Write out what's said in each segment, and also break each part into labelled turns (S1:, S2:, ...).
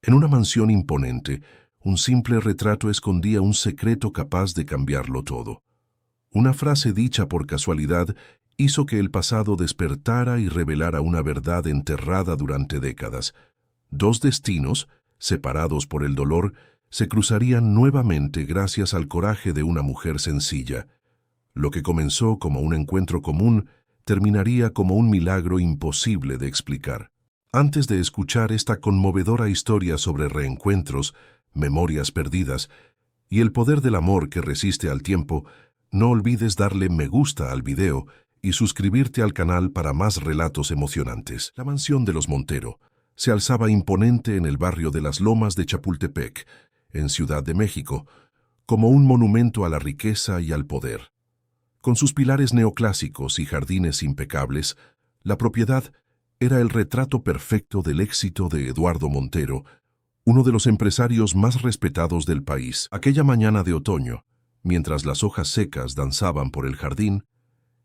S1: En una mansión imponente, un simple retrato escondía un secreto capaz de cambiarlo todo. Una frase dicha por casualidad hizo que el pasado despertara y revelara una verdad enterrada durante décadas. Dos destinos, separados por el dolor, se cruzarían nuevamente gracias al coraje de una mujer sencilla. Lo que comenzó como un encuentro común terminaría como un milagro imposible de explicar. Antes de escuchar esta conmovedora historia sobre reencuentros, memorias perdidas y el poder del amor que resiste al tiempo, no olvides darle me gusta al video y suscribirte al canal para más relatos emocionantes. La mansión de los Montero se alzaba imponente en el barrio de Las Lomas de Chapultepec, en Ciudad de México, como un monumento a la riqueza y al poder. Con sus pilares neoclásicos y jardines impecables, la propiedad era el retrato perfecto del éxito de Eduardo Montero, uno de los empresarios más respetados del país. Aquella mañana de otoño, mientras las hojas secas danzaban por el jardín,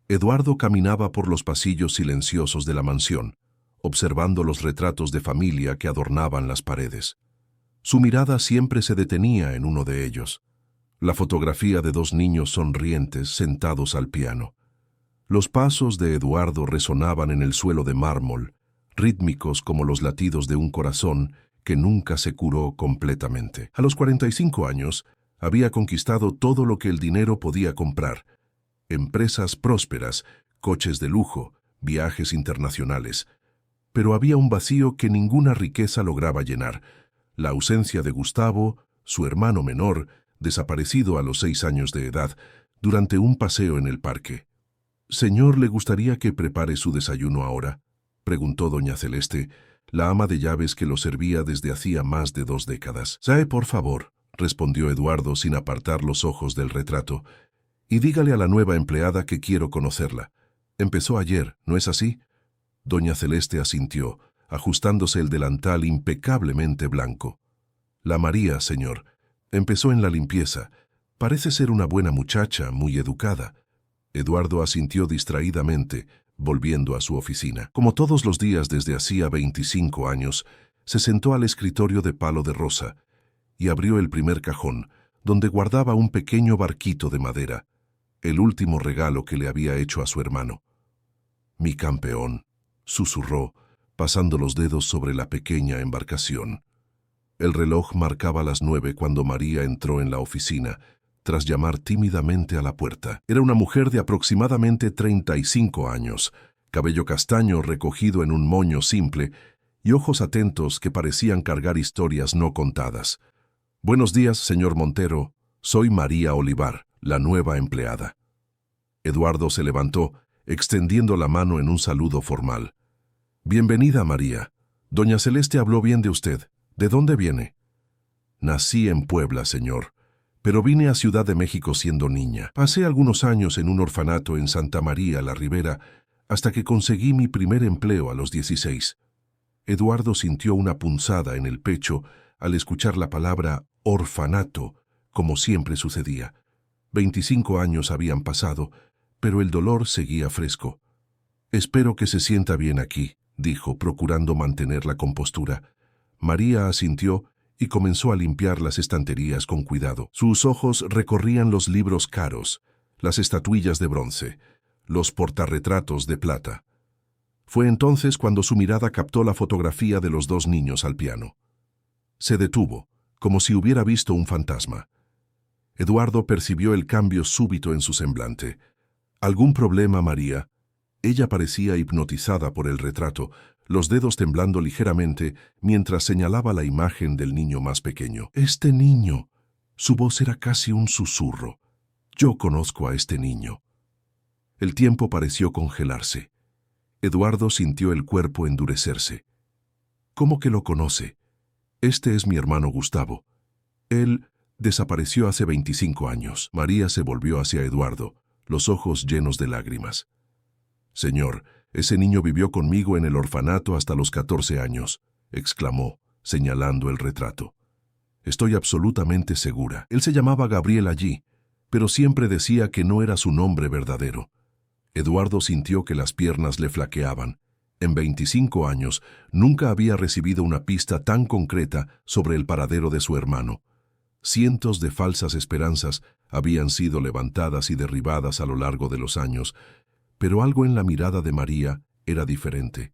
S1: Eduardo caminaba por los pasillos silenciosos de la mansión, observando los retratos de familia que adornaban las paredes. Su mirada siempre se detenía en uno de ellos, la fotografía de dos niños sonrientes sentados al piano. Los pasos de Eduardo resonaban en el suelo de mármol, rítmicos como los latidos de un corazón que nunca se curó completamente. A los 45 años, había conquistado todo lo que el dinero podía comprar: empresas prósperas, coches de lujo, viajes internacionales. Pero había un vacío que ninguna riqueza lograba llenar: la ausencia de Gustavo, su hermano menor, desaparecido a los 6 años de edad, durante un paseo en el parque. «Señor, ¿le gustaría que prepare su desayuno ahora?», preguntó doña Celeste, la ama de llaves que lo servía desde hacía más de 2 décadas. «Sí, por favor», respondió Eduardo sin apartar los ojos del retrato. «Y dígale a la nueva empleada que quiero conocerla. Empezó ayer, ¿no es así?». Doña Celeste asintió, ajustándose el delantal impecablemente blanco. «La María, señor. Empezó en la limpieza. Parece ser una buena muchacha, muy educada». Eduardo asintió distraídamente, volviendo a su oficina. Como todos los días desde hacía 25 años, se sentó al escritorio de palo de rosa y abrió el primer cajón, donde guardaba un pequeño barquito de madera, el último regalo que le había hecho a su hermano. «Mi campeón», susurró, pasando los dedos sobre la pequeña embarcación. El reloj marcaba las 9 cuando María entró en la oficina, tras llamar tímidamente a la puerta. Era una mujer de aproximadamente 35 años, cabello castaño recogido en un moño simple y ojos atentos que parecían cargar historias no contadas. «Buenos días, señor Montero. Soy María Olivar, la nueva empleada». Eduardo se levantó, extendiendo la mano en un saludo formal. «Bienvenida, María. Doña Celeste habló bien de usted. ¿De dónde viene?». «Nací en Puebla, señor, pero vine a Ciudad de México siendo niña. Pasé algunos años en un orfanato en Santa María la Ribera hasta que conseguí mi primer empleo a los 16. Eduardo sintió una punzada en el pecho al escuchar la palabra orfanato, como siempre sucedía. 25 años habían pasado, pero el dolor seguía fresco. «Espero que se sienta bien aquí», dijo, procurando mantener la compostura. María asintió y comenzó a limpiar las estanterías con cuidado. Sus ojos recorrían los libros caros, las estatuillas de bronce, los portarretratos de plata. Fue entonces cuando su mirada captó la fotografía de los dos niños al piano. Se detuvo, como si hubiera visto un fantasma. Eduardo percibió el cambio súbito en su semblante. «¿Algún problema, María?». Ella parecía hipnotizada por el retrato, los dedos temblando ligeramente mientras señalaba la imagen del niño más pequeño. «Este niño». Su voz era casi un susurro. «Yo conozco a este niño». El tiempo pareció congelarse. Eduardo sintió el cuerpo endurecerse. «¿Cómo que lo conoce?». «Este es mi hermano Gustavo. Él desapareció hace 25 años». María se volvió hacia Eduardo, los ojos llenos de lágrimas. «Señor, ese niño vivió conmigo en el orfanato hasta los 14 años», exclamó, señalando el retrato. «Estoy absolutamente segura. Él se llamaba Gabriel allí, pero siempre decía que no era su nombre verdadero». Eduardo sintió que las piernas le flaqueaban. En 25 años, nunca había recibido una pista tan concreta sobre el paradero de su hermano. Cientos de falsas esperanzas habían sido levantadas y derribadas a lo largo de los años, pero algo en la mirada de María era diferente.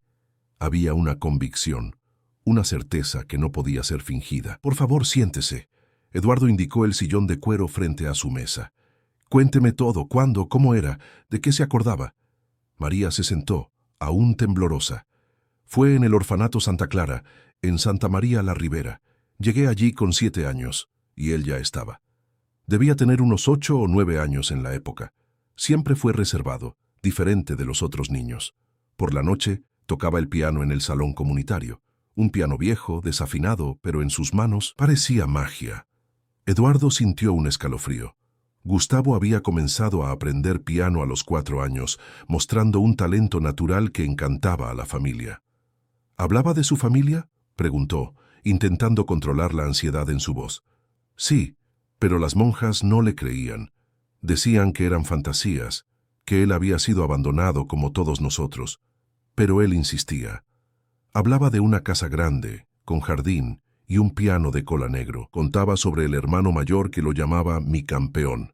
S1: Había una convicción, una certeza que no podía ser fingida. «Por favor, siéntese». Eduardo indicó el sillón de cuero frente a su mesa. «Cuénteme todo, ¿cuándo, cómo era, de qué se acordaba?» María se sentó, aún temblorosa. «Fue en el orfanato Santa Clara, en Santa María la Ribera. Llegué allí con 7 años, y él ya estaba. Debía tener unos 8 o 9 años en la época. Siempre fue reservado, diferente de los otros niños. Por la noche, tocaba el piano en el salón comunitario. Un piano viejo, desafinado, pero en sus manos parecía magia». Eduardo sintió un escalofrío. Gustavo había comenzado a aprender piano a los 4 años, mostrando un talento natural que encantaba a la familia. «¿Hablaba de su familia?», preguntó, intentando controlar la ansiedad en su voz. «Sí, pero las monjas no le creían. Decían que eran fantasías, que él había sido abandonado como todos nosotros. Pero él insistía. Hablaba de una casa grande, con jardín y un piano de cola negro. Contaba sobre el hermano mayor que lo llamaba mi campeón.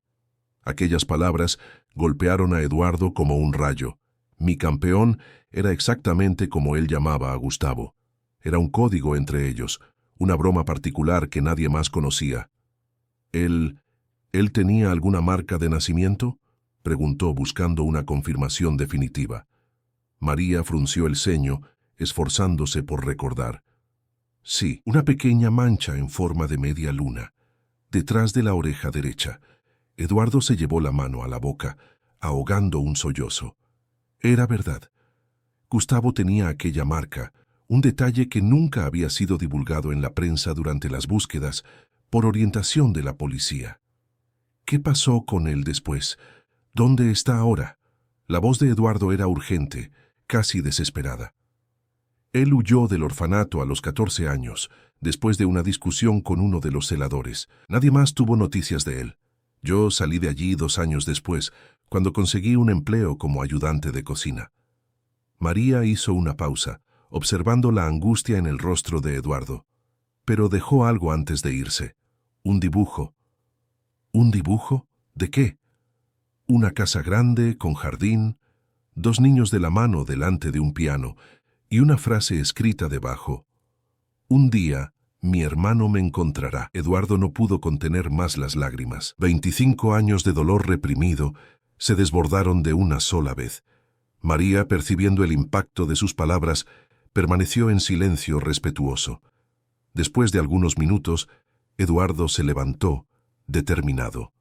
S1: Aquellas palabras golpearon a Eduardo como un rayo. Mi campeón era exactamente como él llamaba a Gustavo. Era un código entre ellos, una broma particular que nadie más conocía. ¿Él tenía alguna marca de nacimiento?», preguntó buscando una confirmación definitiva. María frunció el ceño, esforzándose por recordar. «Sí, una pequeña mancha en forma de media luna, detrás de la oreja derecha». Eduardo se llevó la mano a la boca, ahogando un sollozo. Era verdad. Gustavo tenía aquella marca, un detalle que nunca había sido divulgado en la prensa durante las búsquedas, por orientación de la policía. ¿Qué pasó con él después? ¿Dónde está ahora? La voz de Eduardo era urgente, casi desesperada. Él huyó del orfanato a los 14 años, después de una discusión con uno de los celadores. Nadie más tuvo noticias de él. Yo salí de allí 2 años después, cuando conseguí un empleo como ayudante de cocina. María hizo una pausa, observando la angustia en el rostro de Eduardo. Pero dejó algo antes de irse. Un dibujo. ¿Un dibujo? ¿De qué? Una casa grande, con jardín, 2 niños de la mano delante de un piano y una frase escrita debajo. «Un día, mi hermano me encontrará». Eduardo no pudo contener más las lágrimas. 25 años de dolor reprimido se desbordaron de una sola vez. María, percibiendo el impacto de sus palabras, permaneció en silencio respetuoso. Después de algunos minutos, Eduardo se levantó, determinado.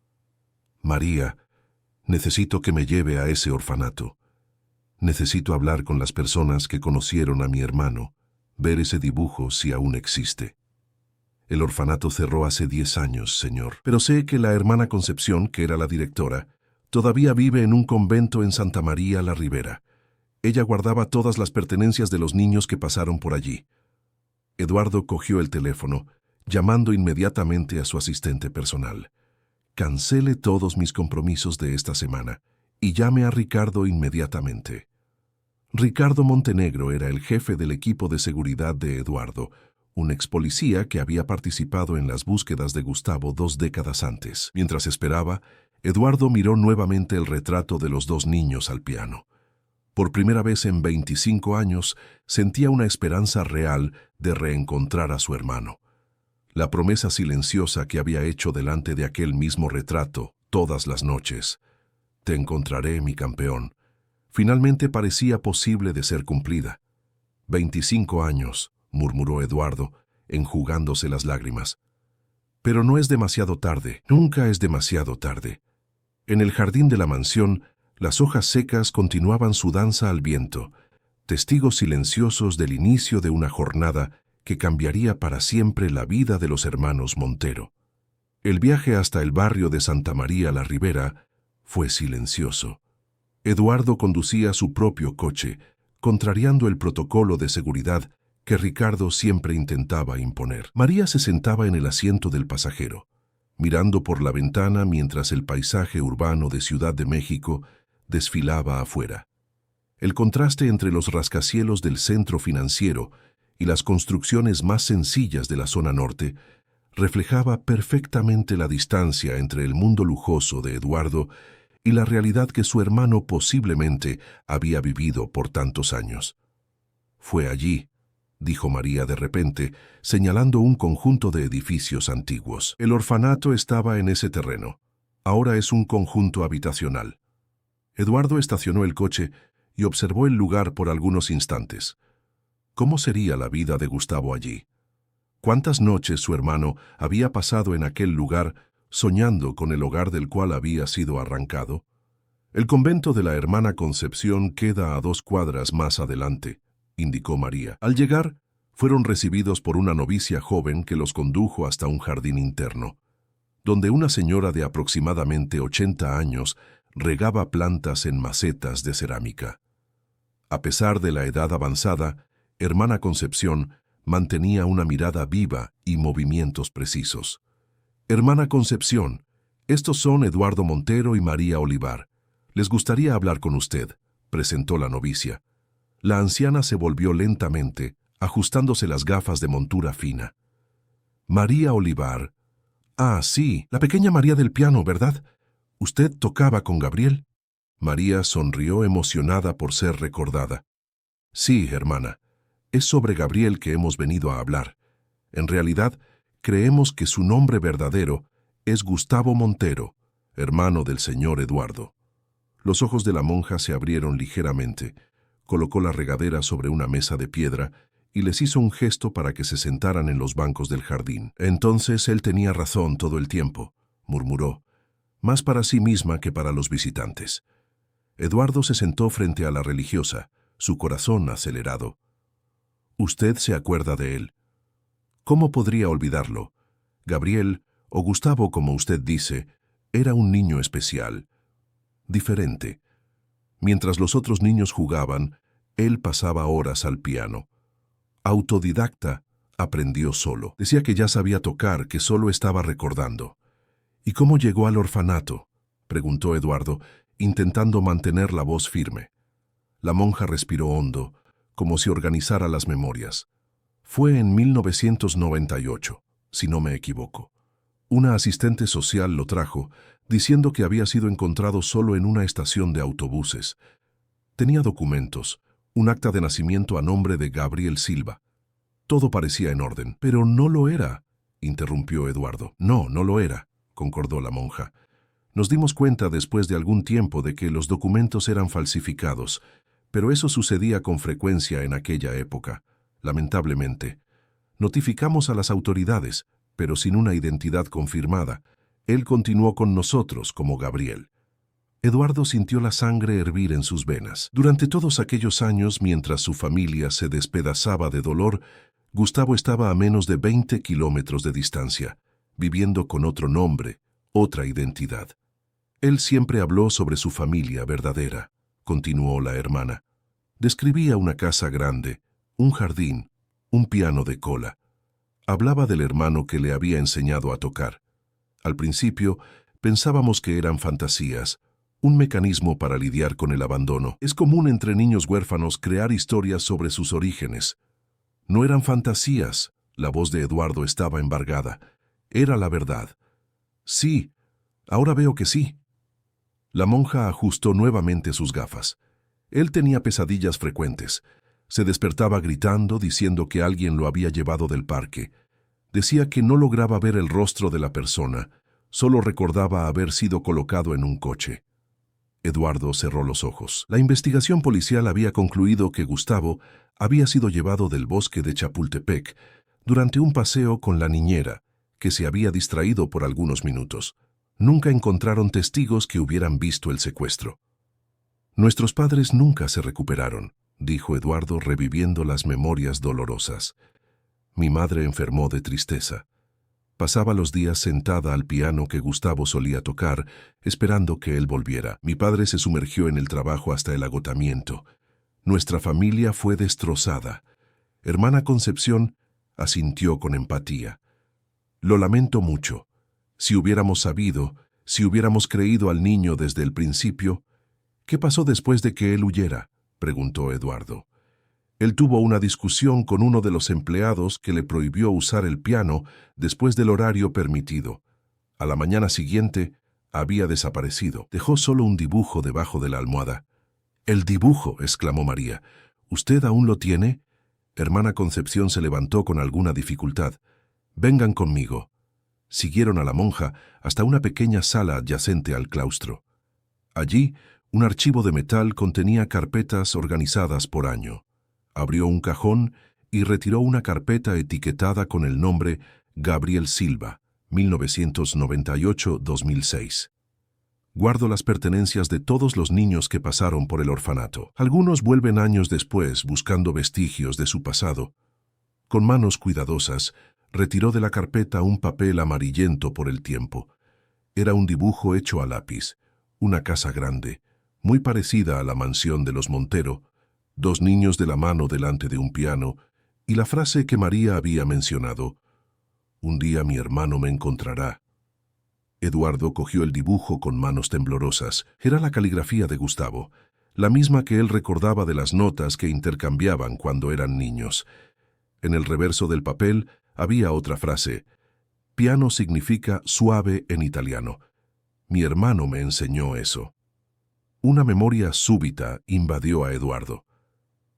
S1: «María, necesito que me lleve a ese orfanato. Necesito hablar con las personas que conocieron a mi hermano, ver ese dibujo si aún existe». «El orfanato cerró hace 10 años, señor. Pero sé que la hermana Concepción, que era la directora, todavía vive en un convento en Santa María la Ribera. Ella guardaba todas las pertenencias de los niños que pasaron por allí». Eduardo cogió el teléfono, llamando inmediatamente a su asistente personal. «Cancele todos mis compromisos de esta semana y llame a Ricardo inmediatamente». Ricardo Montenegro era el jefe del equipo de seguridad de Eduardo, un ex policía que había participado en las búsquedas de Gustavo 2 décadas antes. Mientras esperaba, Eduardo miró nuevamente el retrato de los 2 niños al piano. Por primera vez en 25 años, sentía una esperanza real de reencontrar a su hermano. La promesa silenciosa que había hecho delante de aquel mismo retrato todas las noches. «Te encontraré, mi campeón», finalmente parecía posible de ser cumplida. 25 años, murmuró Eduardo, enjugándose las lágrimas. Pero no es demasiado tarde, nunca es demasiado tarde. En el jardín de la mansión, las hojas secas continuaban su danza al viento, testigos silenciosos del inicio de una jornada que cambiaría para siempre la vida de los hermanos Montero. El viaje hasta el barrio de Santa María la Ribera fue silencioso. Eduardo conducía su propio coche, contrariando el protocolo de seguridad que Ricardo siempre intentaba imponer. María se sentaba en el asiento del pasajero, mirando por la ventana mientras el paisaje urbano de Ciudad de México desfilaba afuera. El contraste entre los rascacielos del centro financiero y las construcciones más sencillas de la zona norte reflejaba perfectamente la distancia entre el mundo lujoso de Eduardo y la realidad que su hermano posiblemente había vivido por tantos años. «Fue allí», dijo María de repente, señalando un conjunto de edificios antiguos. «El orfanato estaba en ese terreno. Ahora es un conjunto habitacional». Eduardo estacionó el coche y observó el lugar por algunos instantes. ¿Cómo sería la vida de Gustavo allí? ¿Cuántas noches su hermano había pasado en aquel lugar soñando con el hogar del cual había sido arrancado? «El convento de la Hermana Concepción queda a 2 cuadras más adelante», indicó María. Al llegar, fueron recibidos por una novicia joven que los condujo hasta un jardín interno, donde una señora de aproximadamente 80 años regaba plantas en macetas de cerámica. A pesar de la edad avanzada, Hermana Concepción mantenía una mirada viva y movimientos precisos. «Hermana Concepción, estos son Eduardo Montero y María Olivar. Les gustaría hablar con usted», presentó la novicia. La anciana se volvió lentamente, ajustándose las gafas de montura fina. «María Olivar. Ah, sí, la pequeña María del piano, ¿verdad? ¿Usted tocaba con Gabriel?» María sonrió emocionada por ser recordada. «Sí, hermana. Es sobre Gabriel que hemos venido a hablar. En realidad, creemos que su nombre verdadero es Gustavo Montero, hermano del señor Eduardo». Los ojos de la monja se abrieron ligeramente, colocó la regadera sobre una mesa de piedra y les hizo un gesto para que se sentaran en los bancos del jardín. «Entonces él tenía razón todo el tiempo», murmuró, más para sí misma que para los visitantes. Eduardo se sentó frente a la religiosa, su corazón acelerado. «¿Usted se acuerda de él?» «¿Cómo podría olvidarlo? Gabriel, o Gustavo como usted dice, era un niño especial, diferente. Mientras los otros niños jugaban, él pasaba horas al piano. Autodidacta, aprendió solo. Decía que ya sabía tocar, que solo estaba recordando». «¿Y cómo llegó al orfanato?», preguntó Eduardo, intentando mantener la voz firme. La monja respiró hondo, como si organizara las memorias. «Fue en 1998, si no me equivoco. Una asistente social lo trajo, diciendo que había sido encontrado solo en una estación de autobuses. Tenía documentos, un acta de nacimiento a nombre de Gabriel Silva. Todo parecía en orden». «Pero no lo era», interrumpió Eduardo. «No, no lo era», concordó la monja. «Nos dimos cuenta después de algún tiempo de que los documentos eran falsificados, pero eso sucedía con frecuencia en aquella época, lamentablemente. Notificamos a las autoridades, pero sin una identidad confirmada. Él continuó con nosotros como Gabriel». Eduardo sintió la sangre hervir en sus venas. Durante todos aquellos años, mientras su familia se despedazaba de dolor, Gustavo estaba a menos de 20 kilómetros de distancia, viviendo con otro nombre, otra identidad. «Él siempre habló sobre su familia verdadera», continuó la hermana. «Describía una casa grande, un jardín, un piano de cola. Hablaba del hermano que le había enseñado a tocar. Al principio, pensábamos que eran fantasías, un mecanismo para lidiar con el abandono. Es común entre niños huérfanos crear historias sobre sus orígenes. No eran fantasías», la voz de Eduardo estaba embargada. «Era la verdad». «Sí, ahora veo que sí». La monja ajustó nuevamente sus gafas. Él tenía pesadillas frecuentes. Se despertaba gritando, diciendo que alguien lo había llevado del parque. Decía que no lograba ver el rostro de la persona, solo recordaba haber sido colocado en un coche. Eduardo cerró los ojos. La investigación policial había concluido que Gustavo había sido llevado del bosque de Chapultepec durante un paseo con la niñera, que se había distraído por algunos minutos. Nunca encontraron testigos que hubieran visto el secuestro. «Nuestros padres nunca se recuperaron», dijo Eduardo reviviendo las memorias dolorosas. «Mi madre enfermó de tristeza. Pasaba los días sentada al piano que Gustavo solía tocar, esperando que él volviera. Mi padre se sumergió en el trabajo hasta el agotamiento. Nuestra familia fue destrozada». Hermana Concepción asintió con empatía. «Lo lamento mucho. Si hubiéramos sabido, si hubiéramos creído al niño desde el principio». «¿Qué pasó después de que él huyera?», preguntó Eduardo. Él tuvo una discusión con uno de los empleados que le prohibió usar el piano después del horario permitido. A la mañana siguiente, había desaparecido. Dejó solo un dibujo debajo de la almohada. «¡El dibujo!», exclamó María. «¿Usted aún lo tiene?». Hermana Concepción se levantó con alguna dificultad. «Vengan conmigo». Siguieron a la monja hasta una pequeña sala adyacente al claustro. Allí, un archivo de metal contenía carpetas organizadas por año. Abrió un cajón y retiró una carpeta etiquetada con el nombre Gabriel Silva, 1998-2006. Guardo las pertenencias de todos los niños que pasaron por el orfanato. Algunos vuelven años después buscando vestigios de su pasado. Con manos cuidadosas, retiró de la carpeta un papel amarillento por el tiempo. Era un dibujo hecho a lápiz, una casa grande, muy parecida a la mansión de los Montero, 2 niños de la mano delante de un piano, y la frase que María había mencionado: «Un día mi hermano me encontrará». Eduardo cogió el dibujo con manos temblorosas. Era la caligrafía de Gustavo, la misma que él recordaba de las notas que intercambiaban cuando eran niños. En el reverso del papel había otra frase: «Piano significa suave en italiano. Mi hermano me enseñó eso». Una memoria súbita invadió a Eduardo.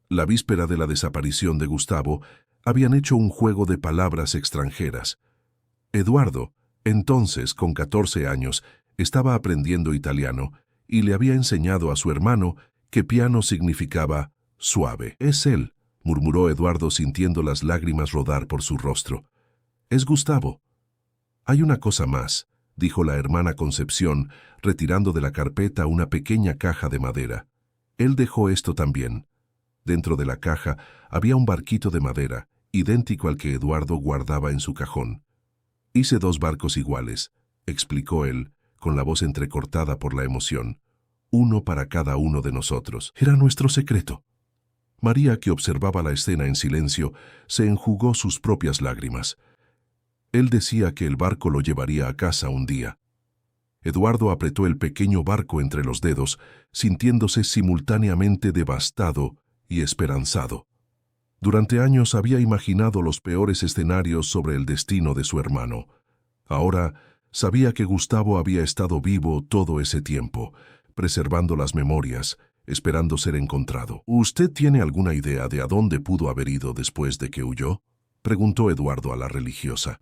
S1: La víspera de la desaparición de Gustavo, habían hecho un juego de palabras extranjeras. Eduardo, entonces con 14 años, estaba aprendiendo italiano y le había enseñado a su hermano que piano significaba suave. «Es él», murmuró Eduardo sintiendo las lágrimas rodar por su rostro. «Es Gustavo». «Hay una cosa más», dijo la hermana Concepción, retirando de la carpeta una pequeña caja de madera. «Él dejó esto también». Dentro de la caja había un barquito de madera, idéntico al que Eduardo guardaba en su cajón. «Hice 2 barcos iguales», explicó él, con la voz entrecortada por la emoción. «Uno para cada uno de nosotros. Era nuestro secreto». María, que observaba la escena en silencio, se enjugó sus propias lágrimas. Él decía que el barco lo llevaría a casa un día. Eduardo apretó el pequeño barco entre los dedos, sintiéndose simultáneamente devastado y esperanzado. Durante años había imaginado los peores escenarios sobre el destino de su hermano. Ahora sabía que Gustavo había estado vivo todo ese tiempo, preservando las memorias, esperando ser encontrado. «¿Usted tiene alguna idea de a dónde pudo haber ido después de que huyó?», preguntó Eduardo a la religiosa.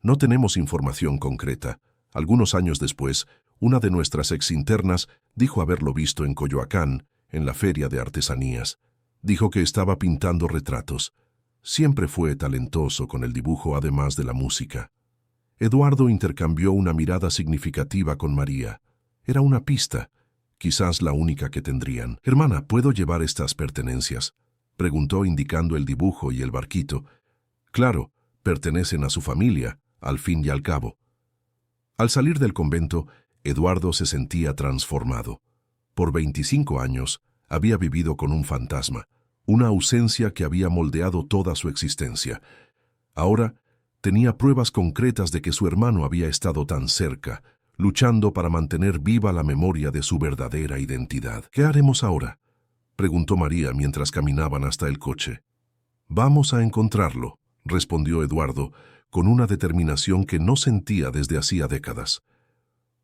S1: «No tenemos información concreta. Algunos años después, una de nuestras exinternas dijo haberlo visto en Coyoacán, en la feria de artesanías. Dijo que estaba pintando retratos. Siempre fue talentoso con el dibujo además de la música». Eduardo intercambió una mirada significativa con María. Era una pista, quizás la única que tendrían. «Hermana, ¿puedo llevar estas pertenencias?», preguntó indicando el dibujo y el barquito. «Claro, pertenecen a su familia, al fin y al cabo». Al salir del convento, Eduardo se sentía transformado. Por 25 años, había vivido con un fantasma, una ausencia que había moldeado toda su existencia. Ahora tenía pruebas concretas de que su hermano había estado tan cerca, luchando para mantener viva la memoria de su verdadera identidad. «¿Qué haremos ahora?», preguntó María mientras caminaban hasta el coche. «Vamos a encontrarlo», respondió Eduardo, con una determinación que no sentía desde hacía décadas.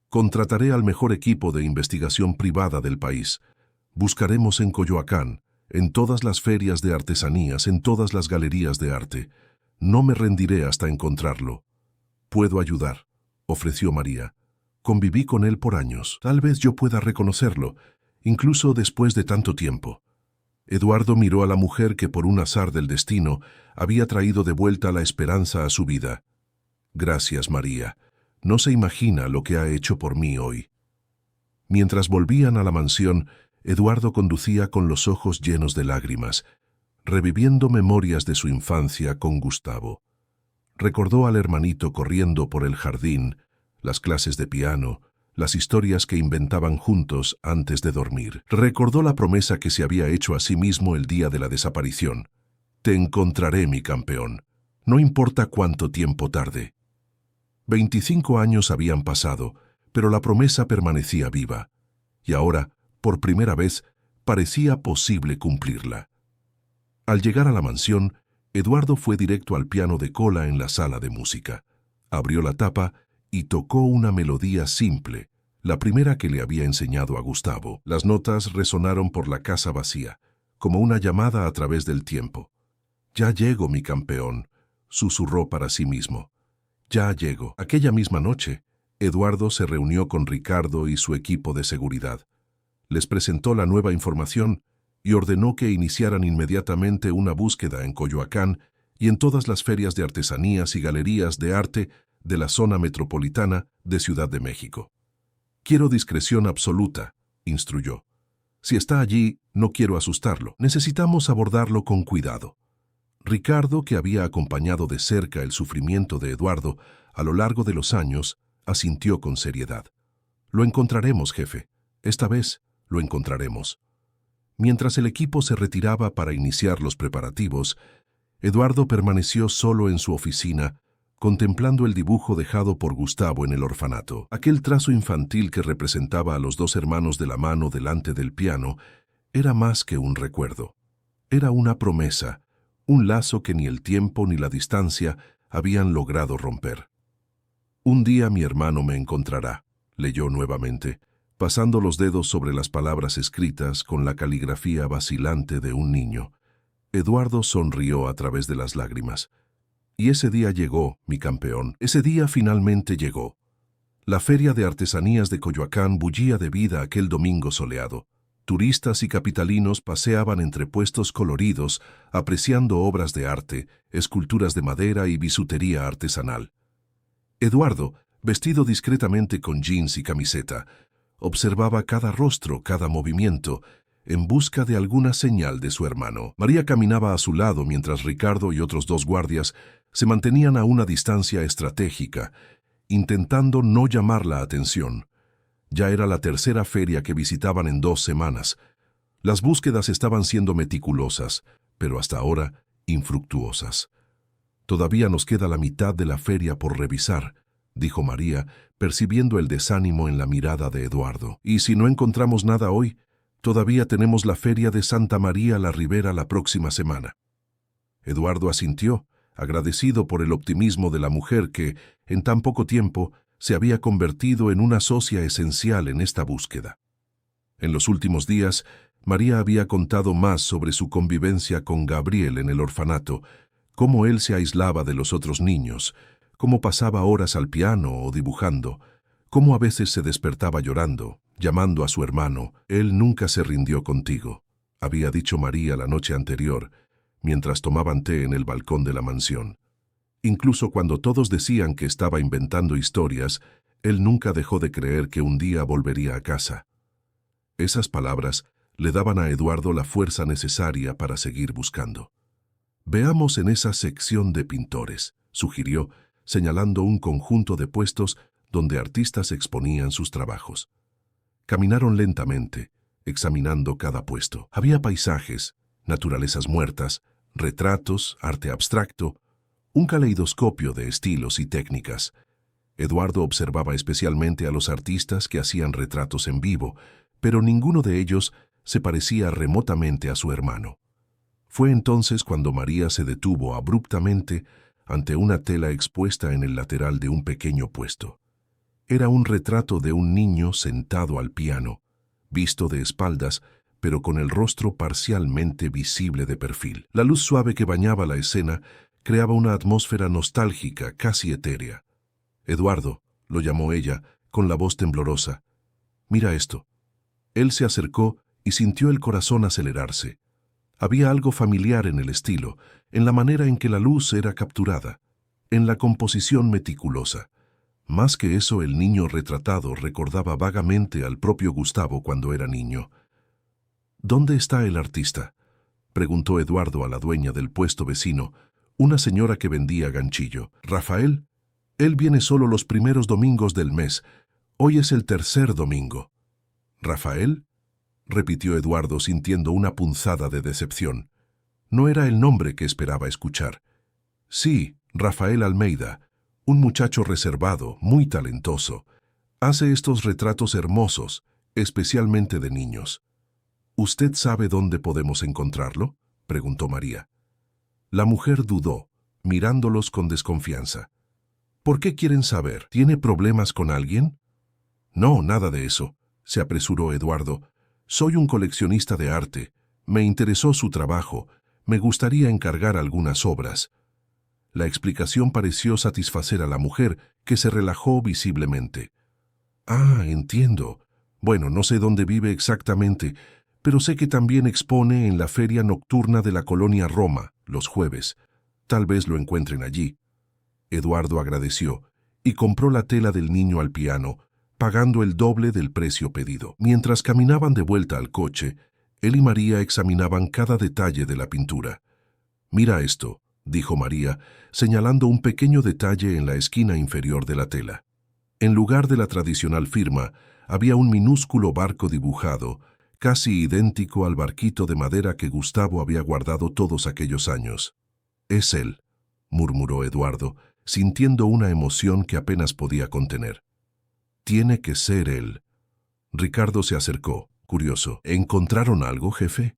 S1: «Contrataré al mejor equipo de investigación privada del país. Buscaremos en Coyoacán, en todas las ferias de artesanías, en todas las galerías de arte. No me rendiré hasta encontrarlo». «Puedo ayudar», ofreció María. «Conviví con él por años. Tal vez yo pueda reconocerlo, incluso después de tanto tiempo». Eduardo miró a la mujer que por un azar del destino había traído de vuelta la esperanza a su vida. «Gracias, María. No se imagina lo que ha hecho por mí hoy». Mientras volvían a la mansión, Eduardo conducía con los ojos llenos de lágrimas, reviviendo memorias de su infancia con Gustavo. Recordó al hermanito corriendo por el jardín, las clases de piano, las historias que inventaban juntos antes de dormir. Recordó la promesa que se había hecho a sí mismo el día de la desaparición. «Te encontraré, mi campeón. No importa cuánto tiempo tarde». 25 años habían pasado, pero la promesa permanecía viva. Y ahora, por primera vez, parecía posible cumplirla. Al llegar a la mansión, Eduardo fue directo al piano de cola en la sala de música. Abrió la tapa y tocó una melodía simple, la primera que le había enseñado a Gustavo. Las notas resonaron por la casa vacía, como una llamada a través del tiempo. «Ya llego, mi campeón», susurró para sí mismo. «Ya llego». Aquella misma noche, Eduardo se reunió con Ricardo y su equipo de seguridad. Les presentó la nueva información y ordenó que iniciaran inmediatamente una búsqueda en Coyoacán y en todas las ferias de artesanías y galerías de arte de la zona metropolitana de Ciudad de México. «Quiero discreción absoluta», instruyó. «Si está allí, no quiero asustarlo. Necesitamos abordarlo con cuidado». Ricardo, que había acompañado de cerca el sufrimiento de Eduardo a lo largo de los años, asintió con seriedad. «Lo encontraremos, jefe. Esta vez lo encontraremos». Mientras el equipo se retiraba para iniciar los preparativos, Eduardo permaneció solo en su oficina, contemplando el dibujo dejado por Gustavo en el orfanato. Aquel trazo infantil que representaba a los dos hermanos de la mano delante del piano era más que un recuerdo. Era una promesa, un lazo que ni el tiempo ni la distancia habían logrado romper. «Un día mi hermano me encontrará», leyó nuevamente, pasando los dedos sobre las palabras escritas con la caligrafía vacilante de un niño. Eduardo sonrió a través de las lágrimas. Y ese día llegó, mi campeón. Ese día finalmente llegó. La feria de artesanías de Coyoacán bullía de vida aquel domingo soleado. Turistas y capitalinos paseaban entre puestos coloridos, apreciando obras de arte, esculturas de madera y bisutería artesanal. Eduardo, vestido discretamente con jeans y camiseta, observaba cada rostro, cada movimiento, en busca de alguna señal de su hermano. María caminaba a su lado mientras Ricardo y otros dos guardias se mantenían a una distancia estratégica, intentando no llamar la atención. Ya era la tercera feria que visitaban en 2 semanas. Las búsquedas estaban siendo meticulosas, pero hasta ahora infructuosas. «Todavía nos queda la mitad de la feria por revisar», dijo María, percibiendo el desánimo en la mirada de Eduardo. «Y si no encontramos nada hoy, todavía tenemos la feria de Santa María la Ribera la próxima semana». Eduardo asintió, agradecido por el optimismo de la mujer que, en tan poco tiempo, se había convertido en una socia esencial en esta búsqueda. En los últimos días, María había contado más sobre su convivencia con Gabriel en el orfanato, cómo él se aislaba de los otros niños, cómo pasaba horas al piano o dibujando, cómo a veces se despertaba llorando, llamando a su hermano. «Él nunca se rindió contigo», había dicho María la noche anterior, mientras tomaban té en el balcón de la mansión. Incluso cuando todos decían que estaba inventando historias, él nunca dejó de creer que un día volvería a casa. Esas palabras le daban a Eduardo la fuerza necesaria para seguir buscando. «Veamos en esa sección de pintores», sugirió, señalando un conjunto de puestos donde artistas exponían sus trabajos. Caminaron lentamente, examinando cada puesto. Había paisajes, naturalezas muertas, retratos, arte abstracto, un caleidoscopio de estilos y técnicas. Eduardo observaba especialmente a los artistas que hacían retratos en vivo, pero ninguno de ellos se parecía remotamente a su hermano. Fue entonces cuando María se detuvo abruptamente ante una tela expuesta en el lateral de un pequeño puesto. Era un retrato de un niño sentado al piano, visto de espaldas, pero con el rostro parcialmente visible de perfil. La luz suave que bañaba la escena creaba una atmósfera nostálgica, casi etérea. «Eduardo», lo llamó ella, con la voz temblorosa. «Mira esto». Él se acercó y sintió el corazón acelerarse. Había algo familiar en el estilo, en la manera en que la luz era capturada, en la composición meticulosa. Más que eso, el niño retratado recordaba vagamente al propio Gustavo cuando era niño. «¿Dónde está el artista?», preguntó Eduardo a la dueña del puesto vecino, una señora que vendía ganchillo. «¿Rafael? Él viene solo los primeros domingos del mes. Hoy es el tercer domingo». «¿Rafael?», repitió Eduardo sintiendo una punzada de decepción. No era el nombre que esperaba escuchar. «Sí, Rafael Almeida, un muchacho reservado, muy talentoso. Hace estos retratos hermosos, especialmente de niños». ¿Usted sabe dónde podemos encontrarlo?, preguntó María. La mujer dudó, mirándolos con desconfianza. ¿Por qué quieren saber? ¿Tiene problemas con alguien? No, nada de eso, se apresuró Eduardo. Soy un coleccionista de arte. Me interesó su trabajo. Me gustaría encargar algunas obras. La explicación pareció satisfacer a la mujer, que se relajó visiblemente. Ah, entiendo. Bueno, no sé dónde vive exactamente, pero sé que también expone en la feria nocturna de la colonia Roma, los jueves. Tal vez lo encuentren allí. Eduardo agradeció y compró la tela del niño al piano, pagando el doble del precio pedido. Mientras caminaban de vuelta al coche, él y María examinaban cada detalle de la pintura. «Mira esto», dijo María, señalando un pequeño detalle en la esquina inferior de la tela. En lugar de la tradicional firma, había un minúsculo barco dibujado, casi idéntico al barquito de madera que Gustavo había guardado todos aquellos años. «Es él», murmuró Eduardo, sintiendo una emoción que apenas podía contener. «Tiene que ser él». Ricardo se acercó, curioso. «¿Encontraron algo, jefe?»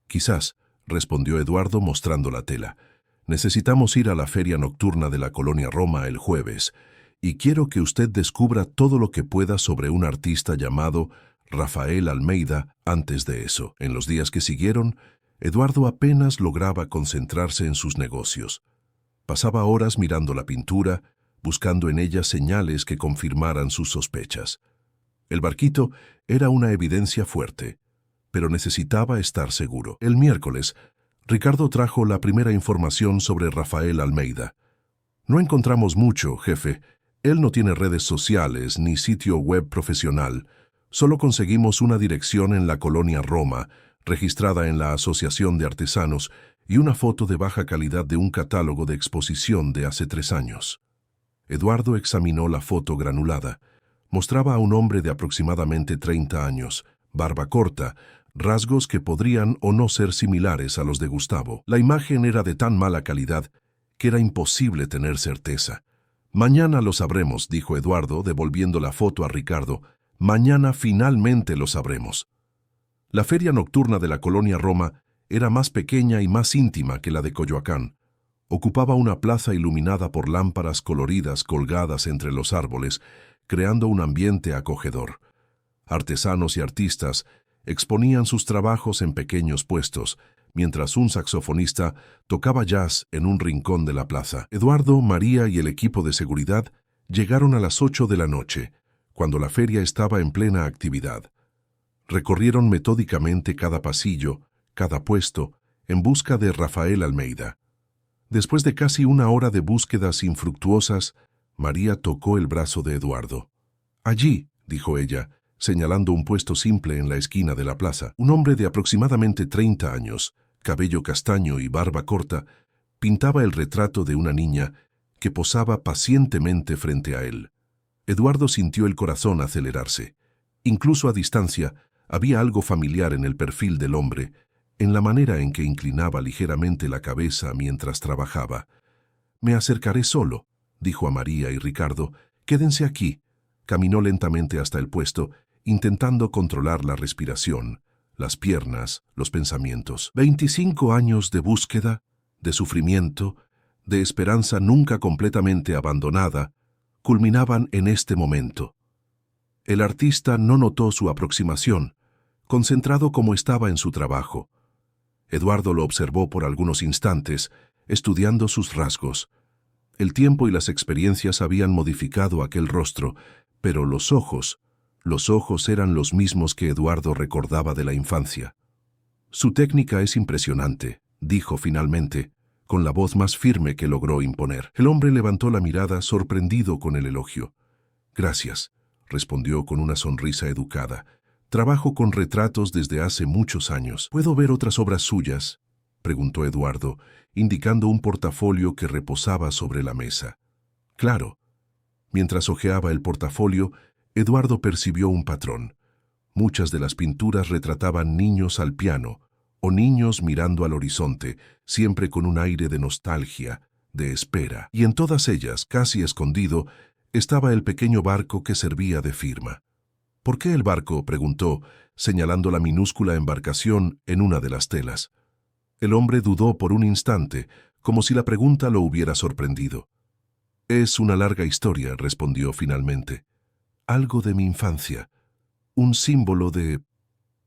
S1: «Quizás», respondió Eduardo mostrando la tela. «Necesitamos ir a la feria nocturna de la colonia Roma el jueves, y quiero que usted descubra todo lo que pueda sobre un artista llamado Rafael Almeida antes de eso». En los días que siguieron, Eduardo apenas lograba concentrarse en sus negocios. Pasaba horas mirando la pintura, buscando en ella señales que confirmaran sus sospechas. El barquito era una evidencia fuerte, pero necesitaba estar seguro. El miércoles, Ricardo trajo la primera información sobre Rafael Almeida. «No encontramos mucho, jefe. Él no tiene redes sociales ni sitio web profesional. Solo conseguimos una dirección en la colonia Roma, registrada en la Asociación de Artesanos, y una foto de baja calidad de un catálogo de exposición de hace 3 años. Eduardo examinó la foto granulada. Mostraba a un hombre de aproximadamente 30 años, barba corta, rasgos que podrían o no ser similares a los de Gustavo. La imagen era de tan mala calidad que era imposible tener certeza. «Mañana lo sabremos», dijo Eduardo, devolviendo la foto a Ricardo. «Mañana finalmente lo sabremos». La feria nocturna de la colonia Roma era más pequeña y más íntima que la de Coyoacán. Ocupaba una plaza iluminada por lámparas coloridas colgadas entre los árboles, creando un ambiente acogedor. Artesanos y artistas exponían sus trabajos en pequeños puestos, mientras un saxofonista tocaba jazz en un rincón de la plaza. Eduardo, María y el equipo de seguridad llegaron a las 8 de la noche, cuando la feria estaba en plena actividad. Recorrieron metódicamente cada pasillo, cada puesto, en busca de Rafael Almeida. Después de casi 1 hora de búsquedas infructuosas, María tocó el brazo de Eduardo. «Allí», dijo ella, señalando un puesto simple en la esquina de la plaza. Un hombre de aproximadamente 30 años, cabello castaño y barba corta, pintaba el retrato de una niña que posaba pacientemente frente a él. Eduardo sintió el corazón acelerarse. Incluso a distancia, había algo familiar en el perfil del hombre, en la manera en que inclinaba ligeramente la cabeza mientras trabajaba. «Me acercaré solo», dijo a María y Ricardo. «Quédense aquí». Caminó lentamente hasta el puesto, intentando controlar la respiración, las piernas, los pensamientos. 25 años de búsqueda, de sufrimiento, de esperanza nunca completamente abandonada, culminaban en este momento. El artista no notó su aproximación, concentrado como estaba en su trabajo. Eduardo lo observó por algunos instantes, estudiando sus rasgos. El tiempo y las experiencias habían modificado aquel rostro, pero los ojos eran los mismos que Eduardo recordaba de la infancia. «Su técnica es impresionante», dijo finalmente, con la voz más firme que logró imponer. El hombre levantó la mirada, sorprendido con el elogio. «Gracias», respondió con una sonrisa educada. «Trabajo con retratos desde hace muchos años». «¿Puedo ver otras obras suyas?», preguntó Eduardo, indicando un portafolio que reposaba sobre la mesa. «Claro». Mientras hojeaba el portafolio, Eduardo percibió un patrón. Muchas de las pinturas retrataban niños al piano o niños mirando al horizonte, siempre con un aire de nostalgia, de espera. Y en todas ellas, casi escondido, estaba el pequeño barco que servía de firma. ¿Por qué el barco?, preguntó, señalando la minúscula embarcación en una de las telas. El hombre dudó por un instante, como si la pregunta lo hubiera sorprendido. «Es una larga historia», respondió finalmente. «Algo de mi infancia. Un símbolo de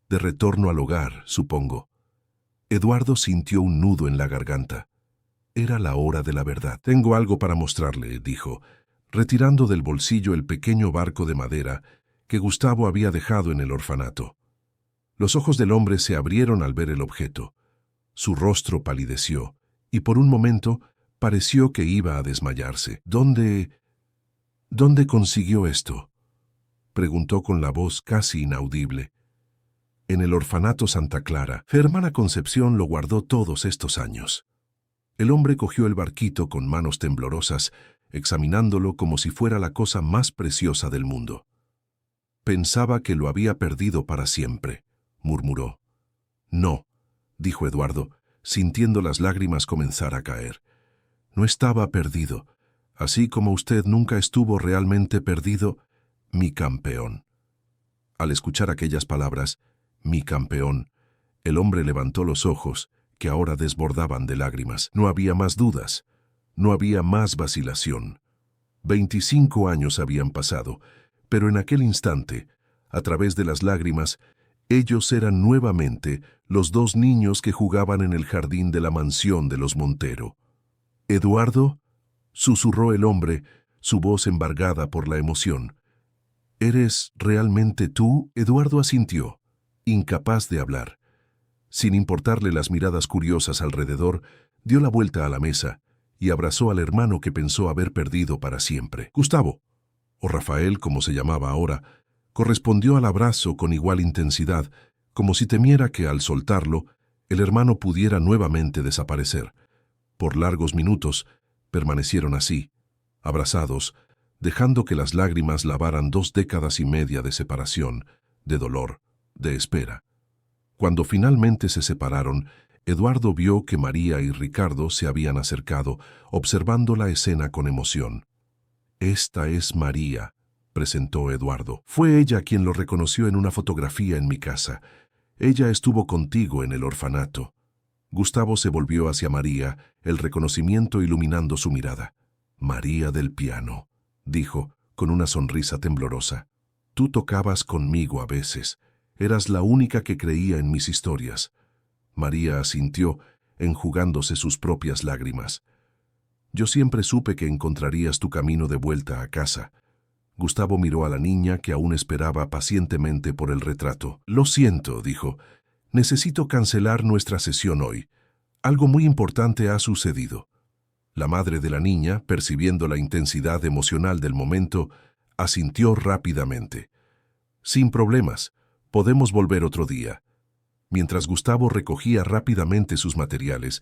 S1: retorno al hogar, supongo». Eduardo sintió un nudo en la garganta. Era la hora de la verdad. «Tengo algo para mostrarle», dijo, retirando del bolsillo el pequeño barco de madera que Gustavo había dejado en el orfanato. Los ojos del hombre se abrieron al ver el objeto. Su rostro palideció, y por un momento pareció que iba a desmayarse. ¿Dónde consiguió esto?», preguntó con la voz casi inaudible. «En el orfanato Santa Clara. Su hermana Concepción lo guardó todos estos años». El hombre cogió el barquito con manos temblorosas, examinándolo como si fuera la cosa más preciosa del mundo. «Pensaba que lo había perdido para siempre», murmuró. «No», dijo Eduardo, sintiendo las lágrimas comenzar a caer. «No estaba perdido, así como usted nunca estuvo realmente perdido, mi campeón». Al escuchar aquellas palabras, «mi campeón», el hombre levantó los ojos, que ahora desbordaban de lágrimas. No había más dudas, no había más vacilación. 25 años habían pasado, pero en aquel instante, a través de las lágrimas, ellos eran nuevamente los dos niños que jugaban en el jardín de la mansión de los Montero. «¿Eduardo?», susurró el hombre, su voz embargada por la emoción. «¿Eres realmente tú?». Eduardo asintió, incapaz de hablar. Sin importarle las miradas curiosas alrededor, dio la vuelta a la mesa y abrazó al hermano que pensó haber perdido para siempre. Gustavo, o Rafael como se llamaba ahora, correspondió al abrazo con igual intensidad, como si temiera que al soltarlo, el hermano pudiera nuevamente desaparecer. Por largos minutos permanecieron así, abrazados, dejando que las lágrimas lavaran 2 décadas y media de separación, de dolor, de espera. Cuando finalmente se separaron, Eduardo vio que María y Ricardo se habían acercado, observando la escena con emoción. «Esta es María», presentó Eduardo. «Fue ella quien lo reconoció en una fotografía en mi casa. Ella estuvo contigo en el orfanato». Gustavo se volvió hacia María, el reconocimiento iluminando su mirada. «María del piano», dijo, con una sonrisa temblorosa. «Tú tocabas conmigo a veces. Eras la única que creía en mis historias». María asintió, enjugándose sus propias lágrimas. «Yo siempre supe que encontrarías tu camino de vuelta a casa». Gustavo miró a la niña que aún esperaba pacientemente por el retrato. «Lo siento», dijo. «Necesito cancelar nuestra sesión hoy. Algo muy importante ha sucedido». La madre de la niña, percibiendo la intensidad emocional del momento, asintió rápidamente. «Sin problemas. Podemos volver otro día». Mientras Gustavo recogía rápidamente sus materiales,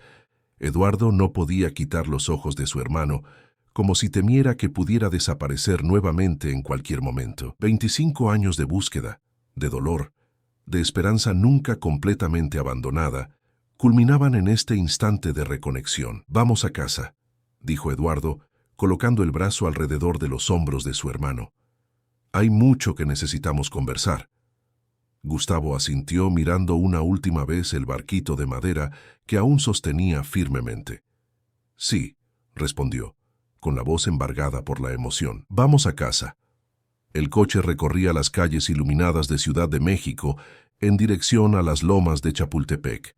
S1: Eduardo no podía quitar los ojos de su hermano, como si temiera que pudiera desaparecer nuevamente en cualquier momento. 25 años de búsqueda, de dolor, de esperanza nunca completamente abandonada, culminaban en este instante de reconexión. «Vamos a casa», dijo Eduardo, colocando el brazo alrededor de los hombros de su hermano. «Hay mucho que necesitamos conversar». Gustavo asintió mirando una última vez el barquito de madera que aún sostenía firmemente. «Sí», respondió, con la voz embargada por la emoción. «Vamos a casa». El coche recorría las calles iluminadas de Ciudad de México en dirección a las lomas de Chapultepec.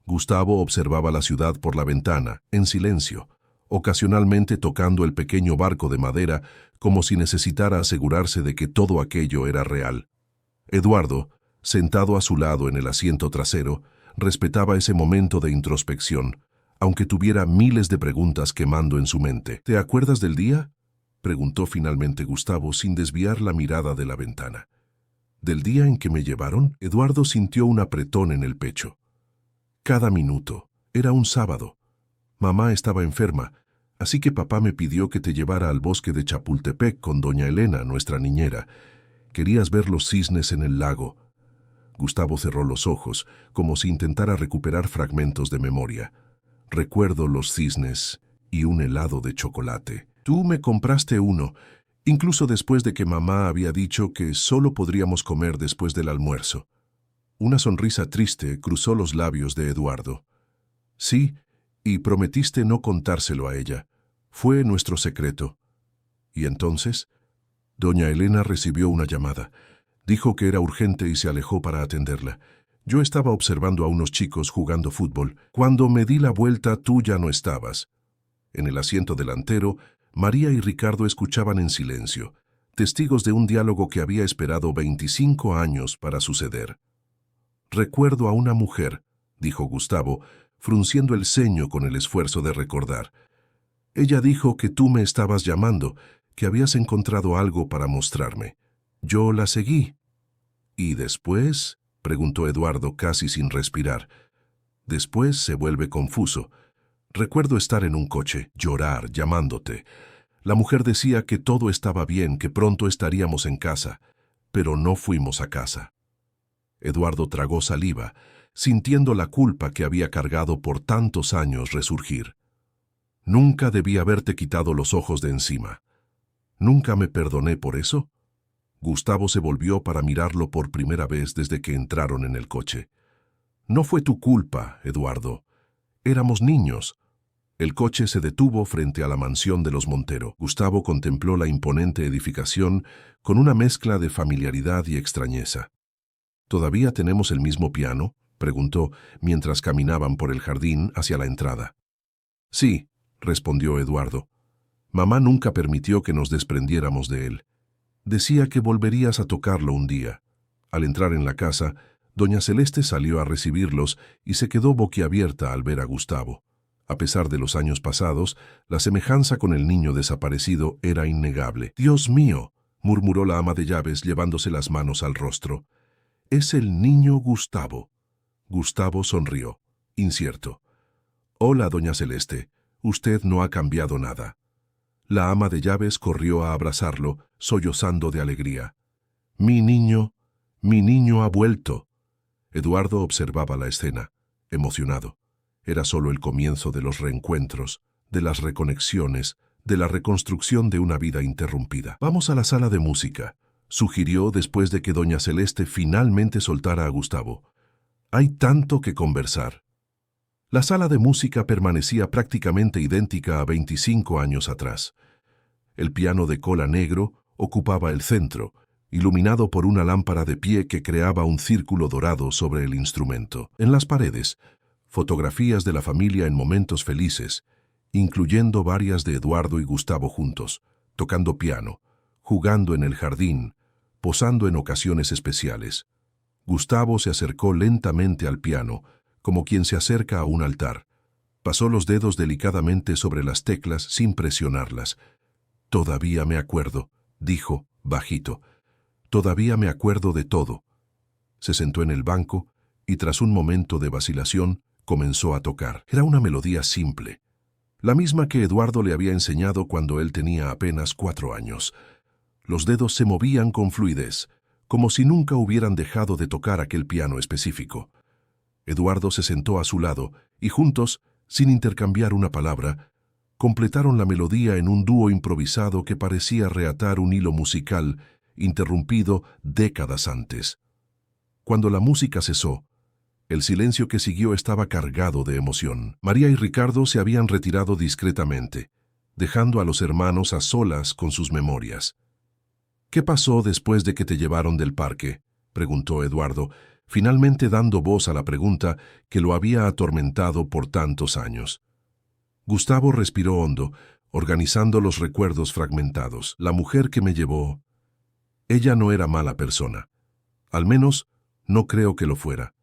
S1: Gustavo observaba la ciudad por la ventana, en silencio, ocasionalmente tocando el pequeño barco de madera como si necesitara asegurarse de que todo aquello era real. Eduardo, sentado a su lado en el asiento trasero, respetaba ese momento de introspección, aunque tuviera miles de preguntas quemando en su mente. «¿Te acuerdas del día?», preguntó finalmente Gustavo sin desviar la mirada de la ventana. «¿Del día en que me llevaron?». Eduardo sintió un apretón en el pecho. Cada minuto. Era un sábado. Mamá estaba enferma, así que papá me pidió que te llevara al bosque de Chapultepec con doña Elena, nuestra niñera. Querías ver los cisnes en el lago. Gustavo cerró los ojos, como si intentara recuperar fragmentos de memoria. «Recuerdo los cisnes y un helado de chocolate. Tú me compraste uno, incluso después de que mamá había dicho que solo podríamos comer después del almuerzo. Una sonrisa triste cruzó los labios de Eduardo. Sí, y prometiste no contárselo a ella. Fue nuestro secreto. ¿Y entonces? Doña Elena recibió una llamada. Dijo que era urgente y se alejó para atenderla. Yo estaba observando a unos chicos jugando fútbol. Cuando me di la vuelta, tú ya no estabas. En el asiento delantero, María y Ricardo escuchaban en silencio, testigos de un diálogo que había esperado 25 años para suceder. Recuerdo a una mujer, dijo Gustavo, frunciendo el ceño con el esfuerzo de recordar. Ella dijo que tú me estabas llamando, que habías encontrado algo para mostrarme. Yo la seguí. ¿Y después? Preguntó Eduardo casi sin respirar. Después se vuelve confuso. Recuerdo estar en un coche, llorar, llamándote. La mujer decía que todo estaba bien, que pronto estaríamos en casa, pero no fuimos a casa. Eduardo tragó saliva, sintiendo la culpa que había cargado por tantos años resurgir. Nunca debí haberte quitado los ojos de encima. ¿Nunca me perdoné por eso? Gustavo se volvió para mirarlo por primera vez desde que entraron en el coche. No fue tu culpa, Eduardo. Éramos niños. El coche se detuvo frente a la mansión de los Montero. Gustavo contempló la imponente edificación con una mezcla de familiaridad y extrañeza. ¿Todavía tenemos el mismo piano?, preguntó mientras caminaban por el jardín hacia la entrada. Sí, respondió Eduardo. Mamá nunca permitió que nos desprendiéramos de él. Decía que volverías a tocarlo un día. Al entrar en la casa, doña Celeste salió a recibirlos y se quedó boquiabierta al ver a Gustavo. A pesar de los años pasados, la semejanza con el niño desaparecido era innegable. «Dios mío», murmuró la ama de llaves llevándose las manos al rostro. «Es el niño Gustavo». Gustavo sonrió, incierto. «Hola, doña Celeste. Usted no ha cambiado nada». La ama de llaves corrió a abrazarlo, sollozando de alegría. Mi niño ha vuelto». Eduardo observaba la escena, emocionado. Era solo el comienzo de los reencuentros, de las reconexiones, de la reconstrucción de una vida interrumpida. «Vamos a la sala de música», sugirió después de que doña Celeste finalmente soltara a Gustavo. «Hay tanto que conversar». La sala de música permanecía prácticamente idéntica a 25 años atrás. El piano de cola negro ocupaba el centro, iluminado por una lámpara de pie que creaba un círculo dorado sobre el instrumento. En las paredes, fotografías de la familia en momentos felices, incluyendo varias de Eduardo y Gustavo juntos, tocando piano, jugando en el jardín, posando en ocasiones especiales. Gustavo se acercó lentamente al piano, como quien se acerca a un altar. Pasó los dedos delicadamente sobre las teclas sin presionarlas. «Todavía me acuerdo», dijo, bajito. «Todavía me acuerdo de todo». Se sentó en el banco y tras un momento de vacilación comenzó a tocar. Era una melodía simple, la misma que Eduardo le había enseñado cuando él tenía apenas 4 años. Los dedos se movían con fluidez, como si nunca hubieran dejado de tocar aquel piano específico. Eduardo se sentó a su lado y juntos, sin intercambiar una palabra, completaron la melodía en un dúo improvisado que parecía reatar un hilo musical interrumpido décadas antes. Cuando la música cesó, el silencio que siguió estaba cargado de emoción. María y Ricardo se habían retirado discretamente, dejando a los hermanos a solas con sus memorias. «¿Qué pasó después de que te llevaron del parque?», preguntó Eduardo, finalmente dando voz a la pregunta que lo había atormentado por tantos años. Gustavo respiró hondo, organizando los recuerdos fragmentados. «La mujer que me llevó, ella no era mala persona. Al menos, no creo que lo fuera.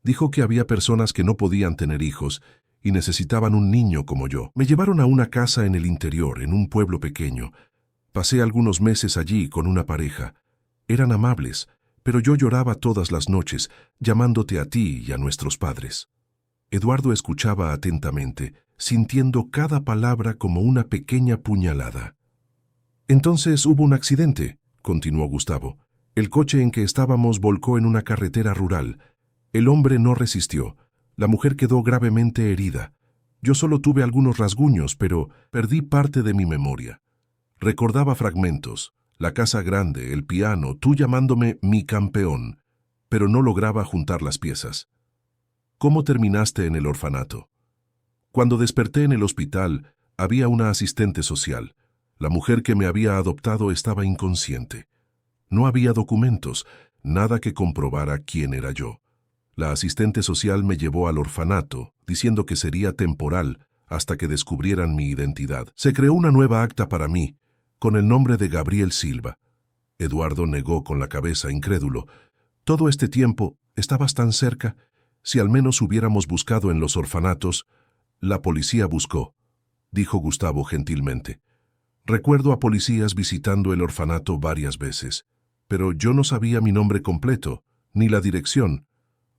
S1: Dijo que había personas que no podían tener hijos y necesitaban un niño como yo. Me llevaron a una casa en el interior, en un pueblo pequeño. Pasé algunos meses allí con una pareja. Eran amables, pero yo lloraba todas las noches, llamándote a ti y a nuestros padres». Eduardo escuchaba atentamente, sintiendo cada palabra como una pequeña puñalada. «Entonces hubo un accidente», continuó Gustavo. «El coche en que estábamos volcó en una carretera rural. El hombre no resistió. La mujer quedó gravemente herida. Yo solo tuve algunos rasguños, pero perdí parte de mi memoria. Recordaba fragmentos, la casa grande, el piano, tú llamándome mi campeón, pero no lograba juntar las piezas. ¿Cómo terminaste en el orfanato? Cuando desperté en el hospital, había una asistente social. La mujer que me había adoptado estaba inconsciente. No había documentos, nada que comprobara quién era yo. La asistente social me llevó al orfanato, diciendo que sería temporal hasta que descubrieran mi identidad. Se creó una nueva acta para mí, con el nombre de Gabriel Silva. Eduardo negó con la cabeza, incrédulo. Todo este tiempo estabas tan cerca. Si al menos hubiéramos buscado en los orfanatos. La policía buscó, dijo Gustavo gentilmente. Recuerdo a policías visitando el orfanato varias veces, pero yo no sabía mi nombre completo, ni la dirección.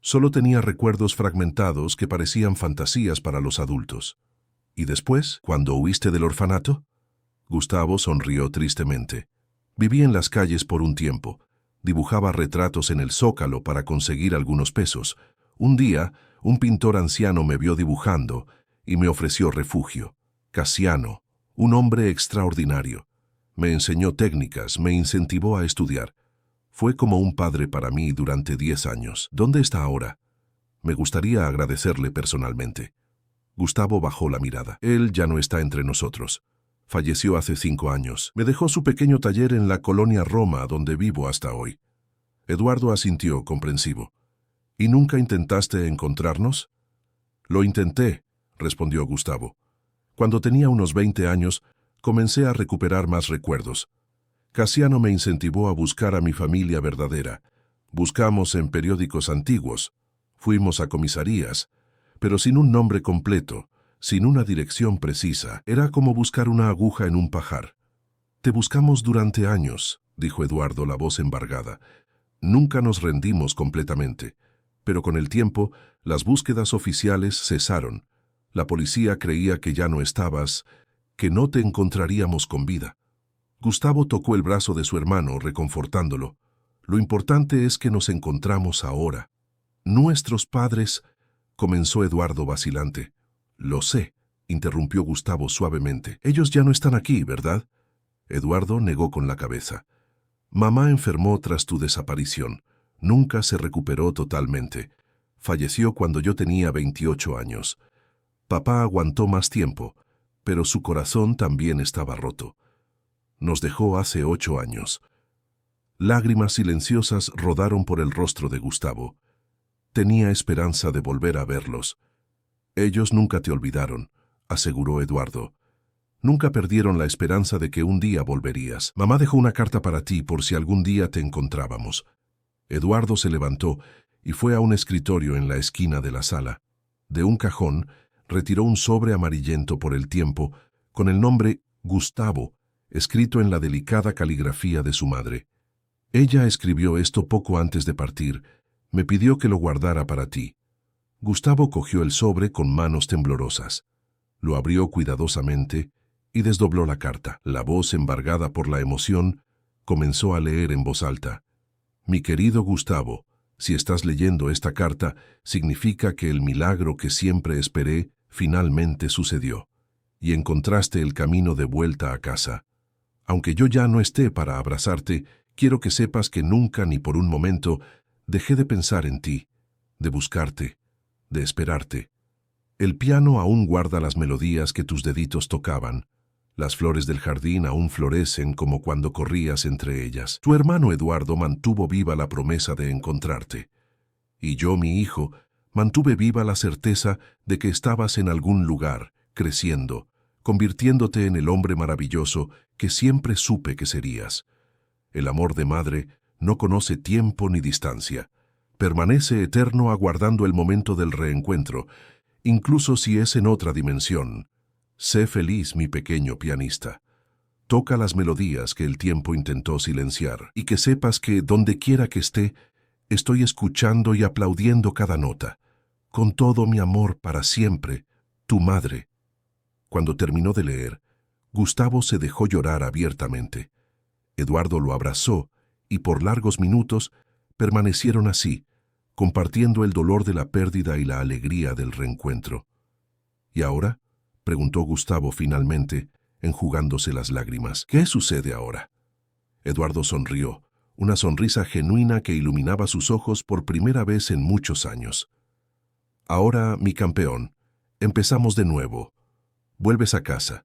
S1: Solo tenía recuerdos fragmentados que parecían fantasías para los adultos. ¿Y después, cuando huiste del orfanato? Gustavo sonrió tristemente. Viví en las calles por un tiempo. Dibujaba retratos en el Zócalo para conseguir algunos pesos. Un día, un pintor anciano me vio dibujando y me ofreció refugio. Casiano, un hombre extraordinario. Me enseñó técnicas, me incentivó a estudiar. Fue como un padre para mí durante 10 años. ¿Dónde está ahora? Me gustaría agradecerle personalmente. Gustavo bajó la mirada. Él ya no está entre nosotros. Falleció hace 5 años. Me dejó su pequeño taller en la colonia Roma, donde vivo hasta hoy. Eduardo asintió, comprensivo. ¿Y nunca intentaste encontrarnos? Lo intenté, respondió Gustavo. Cuando tenía unos 20 años, comencé a recuperar más recuerdos. Casiano me incentivó a buscar a mi familia verdadera. Buscamos en periódicos antiguos. Fuimos a comisarías, pero sin un nombre completo, sin una dirección precisa. Era como buscar una aguja en un pajar. Te buscamos durante años, dijo Eduardo, la voz embargada. Nunca nos rendimos completamente, pero con el tiempo las búsquedas oficiales cesaron. La policía creía que ya no estabas, que no te encontraríamos con vida. Gustavo tocó el brazo de su hermano, reconfortándolo. Lo importante es que nos encontramos ahora. Nuestros padres, comenzó Eduardo vacilante. Lo sé, interrumpió Gustavo suavemente. Ellos ya no están aquí, ¿verdad? Eduardo negó con la cabeza. Mamá enfermó tras tu desaparición. Nunca se recuperó totalmente. Falleció cuando yo tenía 28 años. Papá aguantó más tiempo, pero su corazón también estaba roto. Nos dejó hace 8 años. Lágrimas silenciosas rodaron por el rostro de Gustavo. Tenía esperanza de volver a verlos. Ellos nunca te olvidaron, aseguró Eduardo. Nunca perdieron la esperanza de que un día volverías. Mamá dejó una carta para ti por si algún día te encontrábamos. Eduardo se levantó y fue a un escritorio en la esquina de la sala. De un cajón, retiró un sobre amarillento por el tiempo, con el nombre Gustavo, escrito en la delicada caligrafía de su madre. Ella escribió esto poco antes de partir. Me pidió que lo guardara para ti. Gustavo cogió el sobre con manos temblorosas. Lo abrió cuidadosamente y desdobló la carta. La voz, embargada por la emoción, comenzó a leer en voz alta. Mi querido Gustavo, si estás leyendo esta carta, significa que el milagro que siempre esperé finalmente sucedió, y encontraste el camino de vuelta a casa. Aunque yo ya no esté para abrazarte, quiero que sepas que nunca ni por un momento dejé de pensar en ti, de buscarte, de esperarte. El piano aún guarda las melodías que tus deditos tocaban. Las flores del jardín aún florecen como cuando corrías entre ellas. Tu hermano Eduardo mantuvo viva la promesa de encontrarte. Y yo, mi hijo, mantuve viva la certeza de que estabas en algún lugar, creciendo, convirtiéndote en el hombre maravilloso que siempre supe que serías. El amor de madre no conoce tiempo ni distancia. Permanece eterno aguardando el momento del reencuentro, incluso si es en otra dimensión. Sé feliz, mi pequeño pianista. Toca las melodías que el tiempo intentó silenciar, y que sepas que, donde quiera que esté, estoy escuchando y aplaudiendo cada nota. Con todo mi amor para siempre, tu madre. Cuando terminó de leer, Gustavo se dejó llorar abiertamente. Eduardo lo abrazó, y por largos minutos permanecieron así, compartiendo el dolor de la pérdida y la alegría del reencuentro. ¿Y ahora?, preguntó Gustavo finalmente, enjugándose las lágrimas. ¿Qué sucede ahora? Eduardo sonrió, una sonrisa genuina que iluminaba sus ojos por primera vez en muchos años. Ahora, mi campeón, empezamos de nuevo. Vuelves a casa.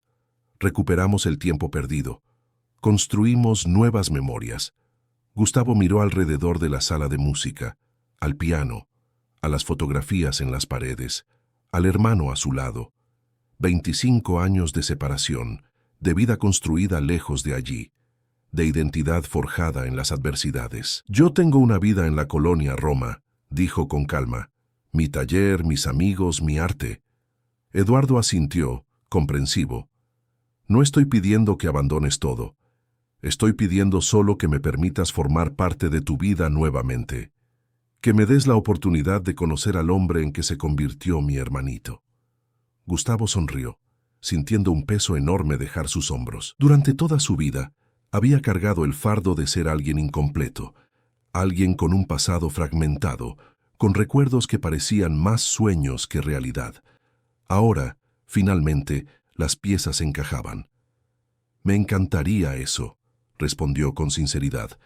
S1: Recuperamos el tiempo perdido. Construimos nuevas memorias. Gustavo miró alrededor de la sala de música, al piano, a las fotografías en las paredes, al hermano a su lado. 25 años de separación, de vida construida lejos de allí, de identidad forjada en las adversidades. Yo tengo una vida en la colonia Roma, dijo con calma. Mi taller, mis amigos, mi arte. Eduardo asintió, comprensivo. No estoy pidiendo que abandones todo. Estoy pidiendo solo que me permitas formar parte de tu vida nuevamente. Que me des la oportunidad de conocer al hombre en que se convirtió mi hermanito. Gustavo sonrió, sintiendo un peso enorme dejar sus hombros. Durante toda su vida, había cargado el fardo de ser alguien incompleto, alguien con un pasado fragmentado, con recuerdos que parecían más sueños que realidad. Ahora, finalmente, las piezas encajaban. Me encantaría eso, respondió con sinceridad.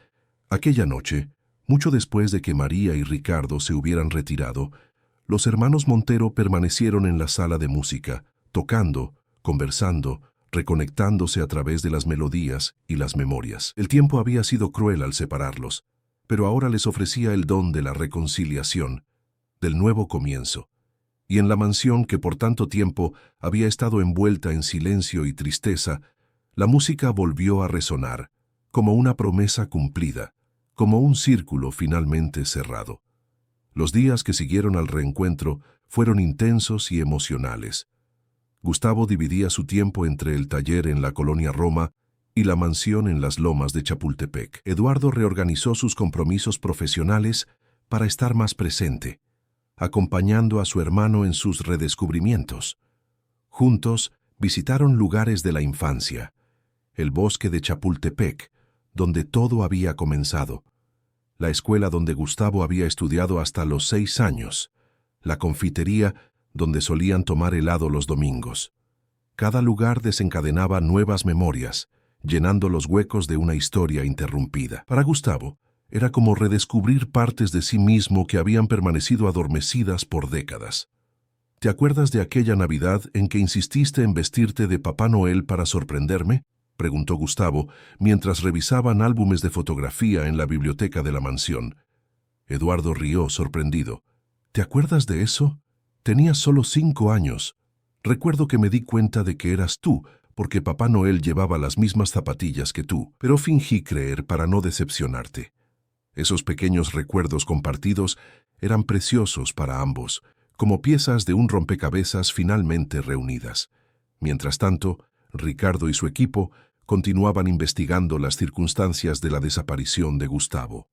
S1: Aquella noche, mucho después de que María y Ricardo se hubieran retirado, los hermanos Montero permanecieron en la sala de música, tocando, conversando, reconectándose a través de las melodías y las memorias. El tiempo había sido cruel al separarlos, pero ahora les ofrecía el don de la reconciliación, del nuevo comienzo. Y en la mansión que por tanto tiempo había estado envuelta en silencio y tristeza, la música volvió a resonar, como una promesa cumplida, como un círculo finalmente cerrado. Los días que siguieron al reencuentro fueron intensos y emocionales. Gustavo dividía su tiempo entre el taller en la colonia Roma y la mansión en las lomas de Chapultepec. Eduardo reorganizó sus compromisos profesionales para estar más presente, acompañando a su hermano en sus redescubrimientos. Juntos visitaron lugares de la infancia, el bosque de Chapultepec, donde todo había comenzado, la escuela donde Gustavo había estudiado hasta los 6 años, la confitería donde solían tomar helado los domingos. Cada lugar desencadenaba nuevas memorias, llenando los huecos de una historia interrumpida. Para Gustavo, era como redescubrir partes de sí mismo que habían permanecido adormecidas por décadas. ¿Te acuerdas de aquella Navidad en que insististe en vestirte de Papá Noel para sorprenderme?, preguntó Gustavo, mientras revisaban álbumes de fotografía en la biblioteca de la mansión. Eduardo rió, sorprendido. ¿Te acuerdas de eso? Tenías solo 5 años. Recuerdo que me di cuenta de que eras tú, porque Papá Noel llevaba las mismas zapatillas que tú, pero fingí creer para no decepcionarte. Esos pequeños recuerdos compartidos eran preciosos para ambos, como piezas de un rompecabezas finalmente reunidas. Mientras tanto, Ricardo y su equipo continuaban investigando las circunstancias de la desaparición de Gustavo.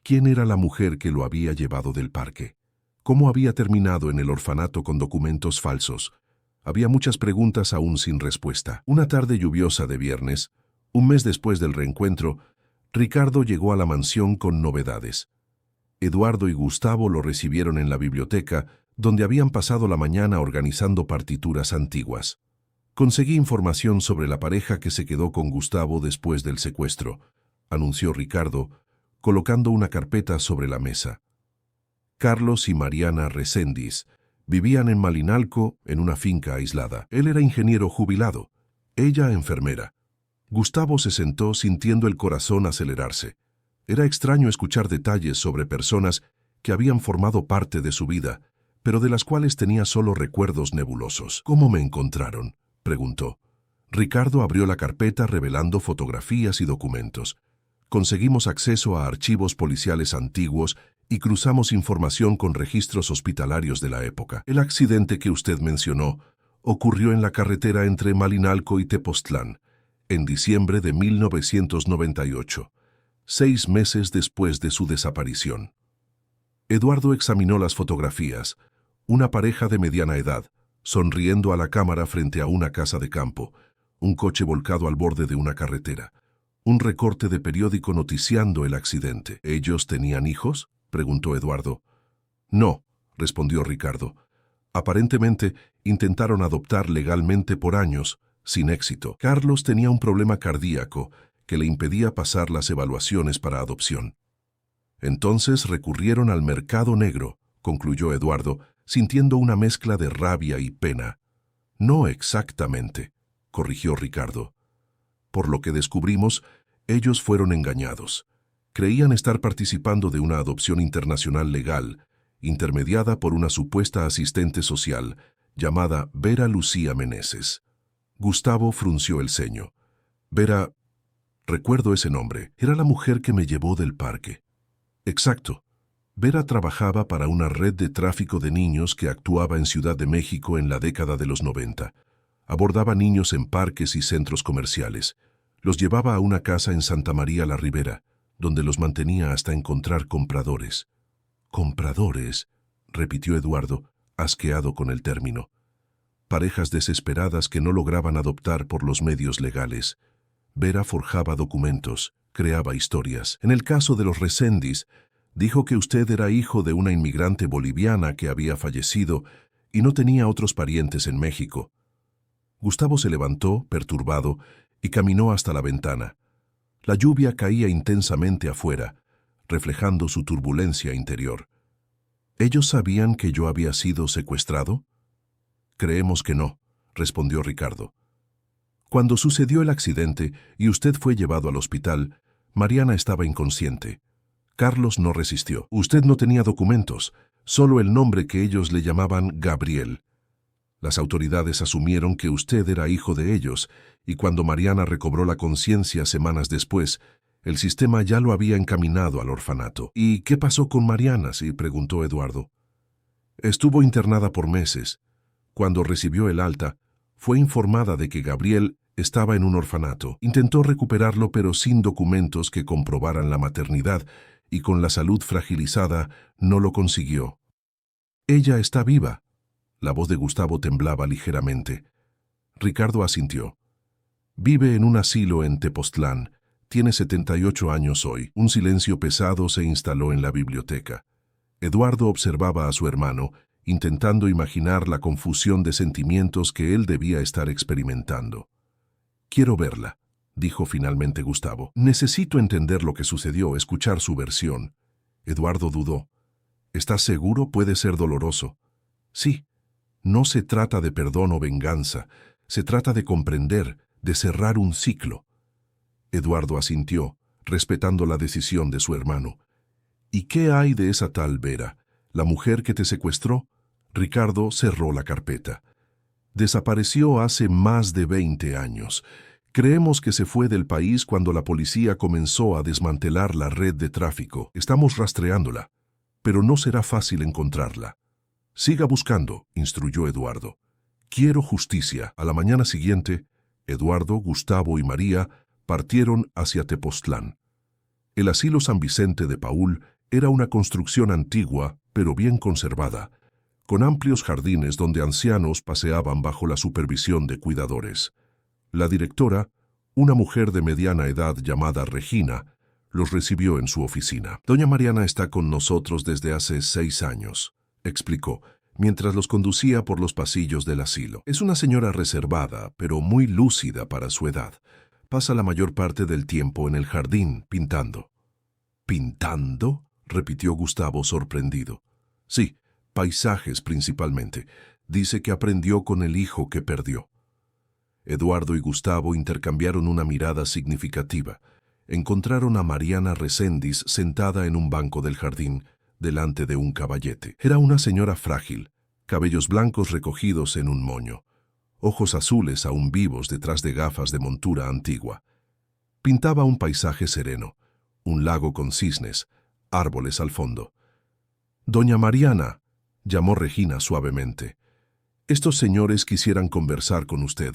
S1: ¿Quién era la mujer que lo había llevado del parque? ¿Cómo había terminado en el orfanato con documentos falsos? Había muchas preguntas aún sin respuesta. Una tarde lluviosa de viernes, un mes después del reencuentro, Ricardo llegó a la mansión con novedades. Eduardo y Gustavo lo recibieron en la biblioteca, donde habían pasado la mañana organizando partituras antiguas. Conseguí información sobre la pareja que se quedó con Gustavo después del secuestro, anunció Ricardo, colocando una carpeta sobre la mesa. Carlos y Mariana Reséndiz vivían en Malinalco, en una finca aislada. Él era ingeniero jubilado, ella enfermera. Gustavo se sentó sintiendo el corazón acelerarse. Era extraño escuchar detalles sobre personas que habían formado parte de su vida, pero de las cuales tenía solo recuerdos nebulosos. ¿Cómo me encontraron?, preguntó. Ricardo abrió la carpeta revelando fotografías y documentos. Conseguimos acceso a archivos policiales antiguos y cruzamos información con registros hospitalarios de la época. El accidente que usted mencionó ocurrió en la carretera entre Malinalco y Tepoztlán, en diciembre de 1998, 6 meses después de su desaparición. Eduardo examinó las fotografías. Una pareja de mediana edad, sonriendo a la cámara frente a una casa de campo, un coche volcado al borde de una carretera, un recorte de periódico noticiando el accidente. ¿Ellos tenían hijos?, preguntó Eduardo. No, respondió Ricardo. Aparentemente intentaron adoptar legalmente por años, sin éxito. Carlos tenía un problema cardíaco que le impedía pasar las evaluaciones para adopción. Entonces recurrieron al mercado negro, concluyó Eduardo, sintiendo una mezcla de rabia y pena. No exactamente, corrigió Ricardo. Por lo que descubrimos, ellos fueron engañados. Creían estar participando de una adopción internacional legal, intermediada por una supuesta asistente social, llamada Vera Lucía Meneses. Gustavo frunció el ceño. Vera, recuerdo ese nombre, era la mujer que me llevó del parque. Exacto. Vera trabajaba para una red de tráfico de niños que actuaba en Ciudad de México en la década de los 90. Abordaba niños en parques y centros comerciales. Los llevaba a una casa en Santa María la Ribera, donde los mantenía hasta encontrar compradores. «¿Compradores?», repitió Eduardo, asqueado con el término. Parejas desesperadas que no lograban adoptar por los medios legales. Vera forjaba documentos, creaba historias. En el caso de los Reséndiz, dijo que usted era hijo de una inmigrante boliviana que había fallecido y no tenía otros parientes en México. Gustavo se levantó, perturbado, y caminó hasta la ventana. La lluvia caía intensamente afuera, reflejando su turbulencia interior. ¿Ellos sabían que yo había sido secuestrado? Creemos que no, respondió Ricardo. Cuando sucedió el accidente y usted fue llevado al hospital, Mariana estaba inconsciente. Carlos no resistió. Usted no tenía documentos, solo el nombre que ellos le llamaban Gabriel. Las autoridades asumieron que usted era hijo de ellos, y cuando Mariana recobró la conciencia semanas después, el sistema ya lo había encaminado al orfanato. ¿Y qué pasó con Mariana?, sí, preguntó Eduardo. Estuvo internada por meses. Cuando recibió el alta, fue informada de que Gabriel estaba en un orfanato. Intentó recuperarlo, pero sin documentos que comprobaran la maternidad, y con la salud fragilizada, no lo consiguió. Ella está viva. La voz de Gustavo temblaba ligeramente. Ricardo asintió. Vive en un asilo en Tepoztlán. Tiene 78 años hoy. Un silencio pesado se instaló en la biblioteca. Eduardo observaba a su hermano, intentando imaginar la confusión de sentimientos que él debía estar experimentando. «Quiero verla», dijo finalmente Gustavo. «Necesito entender lo que sucedió, escuchar su versión». Eduardo dudó. «¿Estás seguro? Puede ser doloroso». «Sí. No se trata de perdón o venganza. Se trata de comprender, de cerrar un ciclo». Eduardo asintió, respetando la decisión de su hermano. «¿Y qué hay de esa tal Vera, la mujer que te secuestró?» Ricardo cerró la carpeta. «Desapareció hace más de 20 años. Creemos que se fue del país cuando la policía comenzó a desmantelar la red de tráfico. Estamos rastreándola, pero no será fácil encontrarla». «Siga buscando», instruyó Eduardo. «Quiero justicia». A la mañana siguiente, Eduardo, Gustavo y María partieron hacia Tepoztlán. El asilo San Vicente de Paúl era una construcción antigua, pero bien conservada, con amplios jardines donde ancianos paseaban bajo la supervisión de cuidadores. La directora, una mujer de mediana edad llamada Regina, los recibió en su oficina. «Doña Mariana está con nosotros desde hace 6 años», explicó, mientras los conducía por los pasillos del asilo. «Es una señora reservada, pero muy lúcida para su edad. Pasa la mayor parte del tiempo en el jardín, pintando». «¿Pintando?», repitió Gustavo sorprendido. «Sí, paisajes principalmente. Dice que aprendió con el hijo que perdió». Eduardo y Gustavo intercambiaron una mirada significativa. Encontraron a Mariana Reséndiz sentada en un banco del jardín, delante de un caballete. Era una señora frágil, cabellos blancos recogidos en un moño, ojos azules aún vivos detrás de gafas de montura antigua. Pintaba un paisaje sereno, un lago con cisnes, árboles al fondo. «Doña Mariana», llamó Regina suavemente, «estos señores quisieran conversar con usted.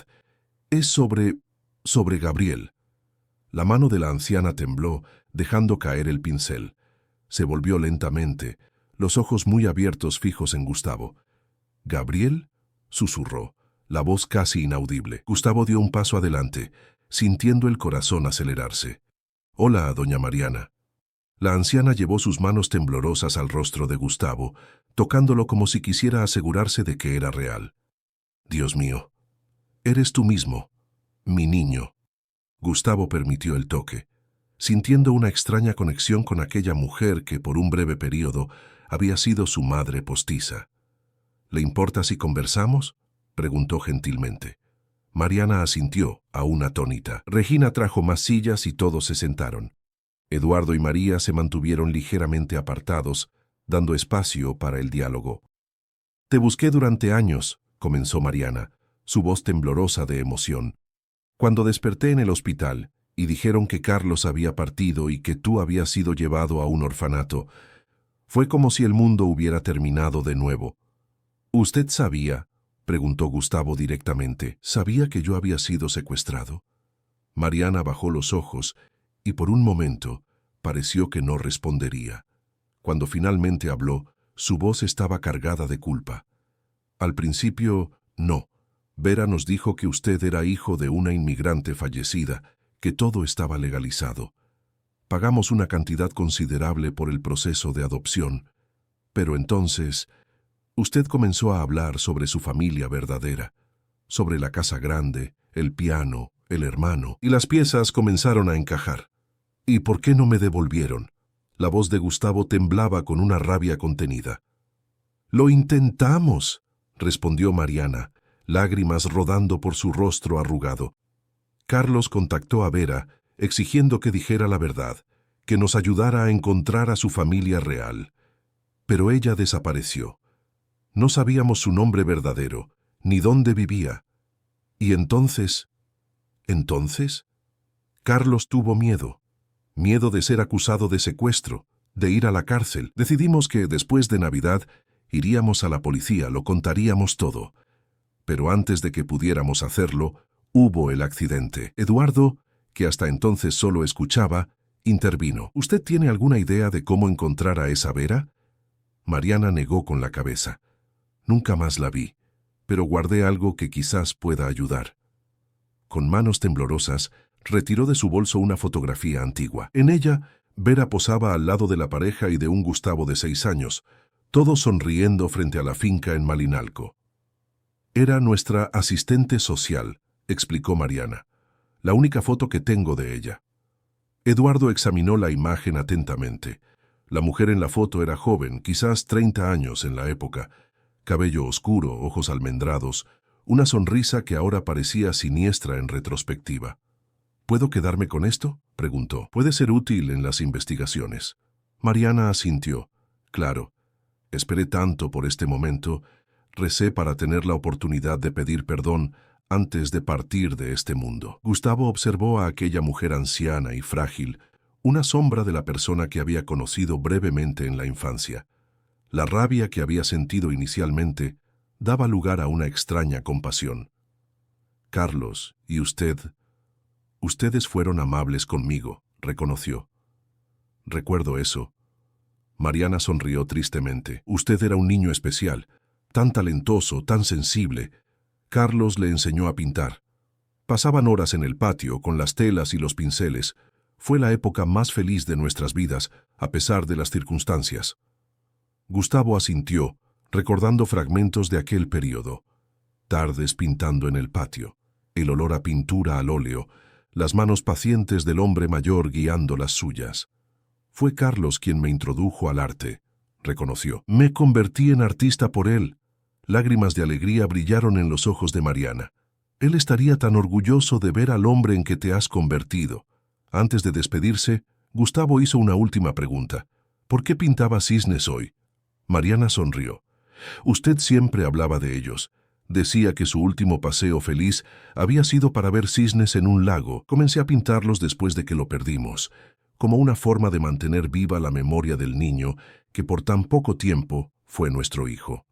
S1: Es sobre Gabriel». La mano de la anciana tembló, dejando caer el pincel. Se volvió lentamente, los ojos muy abiertos fijos en Gustavo. «¿Gabriel?», susurró, la voz casi inaudible. Gustavo dio un paso adelante, sintiendo el corazón acelerarse. «Hola, doña Mariana». La anciana llevó sus manos temblorosas al rostro de Gustavo, tocándolo como si quisiera asegurarse de que era real. «Dios mío, eres tú mismo», Mi niño. Gustavo permitió el toque, sintiendo una extraña conexión con aquella mujer que por un breve período había sido su madre postiza. ¿Le importa si conversamos?, preguntó gentilmente. Mariana asintió, aún atónita. Regina trajo más sillas y todos se sentaron. Eduardo y María se mantuvieron ligeramente apartados, dando espacio para el diálogo. «Te busqué durante años», comenzó Mariana, su voz temblorosa de emoción. «Cuando desperté en el hospital y dijeron que Carlos había partido y que tú habías sido llevado a un orfanato, fue como si el mundo hubiera terminado de nuevo». «¿Usted sabía?», preguntó Gustavo directamente. «¿Sabía que yo había sido secuestrado?». Mariana bajó los ojos y por un momento pareció que no respondería. Cuando finalmente habló, su voz estaba cargada de culpa. «Al principio, no. Vera nos dijo que usted era hijo de una inmigrante fallecida, que todo estaba legalizado. Pagamos una cantidad considerable por el proceso de adopción. Pero entonces, usted comenzó a hablar sobre su familia verdadera, sobre la casa grande, el piano, el hermano, y las piezas comenzaron a encajar. ¿Y por qué no me devolvieron?». La voz de Gustavo temblaba con una rabia contenida. «Lo intentamos», respondió Mariana, lágrimas rodando por su rostro arrugado. «Carlos contactó a Vera, exigiendo que dijera la verdad, que nos ayudara a encontrar a su familia real. Pero ella desapareció. No sabíamos su nombre verdadero, ni dónde vivía. Y entonces... Carlos tuvo miedo. Miedo de ser acusado de secuestro, de ir a la cárcel. Decidimos que después de Navidad iríamos a la policía, lo contaríamos todo. Pero antes de que pudiéramos hacerlo, hubo el accidente. Eduardo, que hasta entonces solo escuchaba, intervino. «¿Usted tiene alguna idea de cómo encontrar a esa Vera?». Mariana negó con la cabeza. «Nunca más la vi, pero guardé algo que quizás pueda ayudar». Con manos temblorosas, retiró de su bolso una fotografía antigua. En ella, Vera posaba al lado de la pareja y de un Gustavo de 6 años, todos sonriendo frente a la finca en Malinalco. «Era nuestra asistente social», explicó Mariana. «La única foto que tengo de ella». Eduardo examinó la imagen atentamente. La mujer en la foto era joven, quizás 30 años en la época, cabello oscuro, ojos almendrados, una sonrisa que ahora parecía siniestra en retrospectiva. «¿Puedo quedarme con esto?», preguntó. «Puede ser útil en las investigaciones». Mariana asintió. «Claro. Esperé tanto por este momento, recé para tener la oportunidad de pedir perdón antes de partir de este mundo». Gustavo observó a aquella mujer anciana y frágil, una sombra de la persona que había conocido brevemente en la infancia. La rabia que había sentido inicialmente daba lugar a una extraña compasión. «Carlos, y usted... Ustedes fueron amables conmigo», reconoció. «Recuerdo eso». Mariana sonrió tristemente. «Usted era un niño especial, tan talentoso, tan sensible. Carlos le enseñó a pintar. Pasaban horas en el patio con las telas y los pinceles. Fue la época más feliz de nuestras vidas, a pesar de las circunstancias». Gustavo asintió, recordando fragmentos de aquel periodo. Tardes pintando en el patio, el olor a pintura al óleo, las manos pacientes del hombre mayor guiando las suyas. «Fue Carlos quien me introdujo al arte», reconoció. «Me convertí en artista por él». Lágrimas de alegría brillaron en los ojos de Mariana. «Él estaría tan orgulloso de ver al hombre en que te has convertido». Antes de despedirse, Gustavo hizo una última pregunta. «¿Por qué pintaba cisnes hoy?». Mariana sonrió. «Usted siempre hablaba de ellos. Decía que su último paseo feliz había sido para ver cisnes en un lago. Comencé a pintarlos después de que lo perdimos, como una forma de mantener viva la memoria del niño que por tan poco tiempo fue nuestro hijo».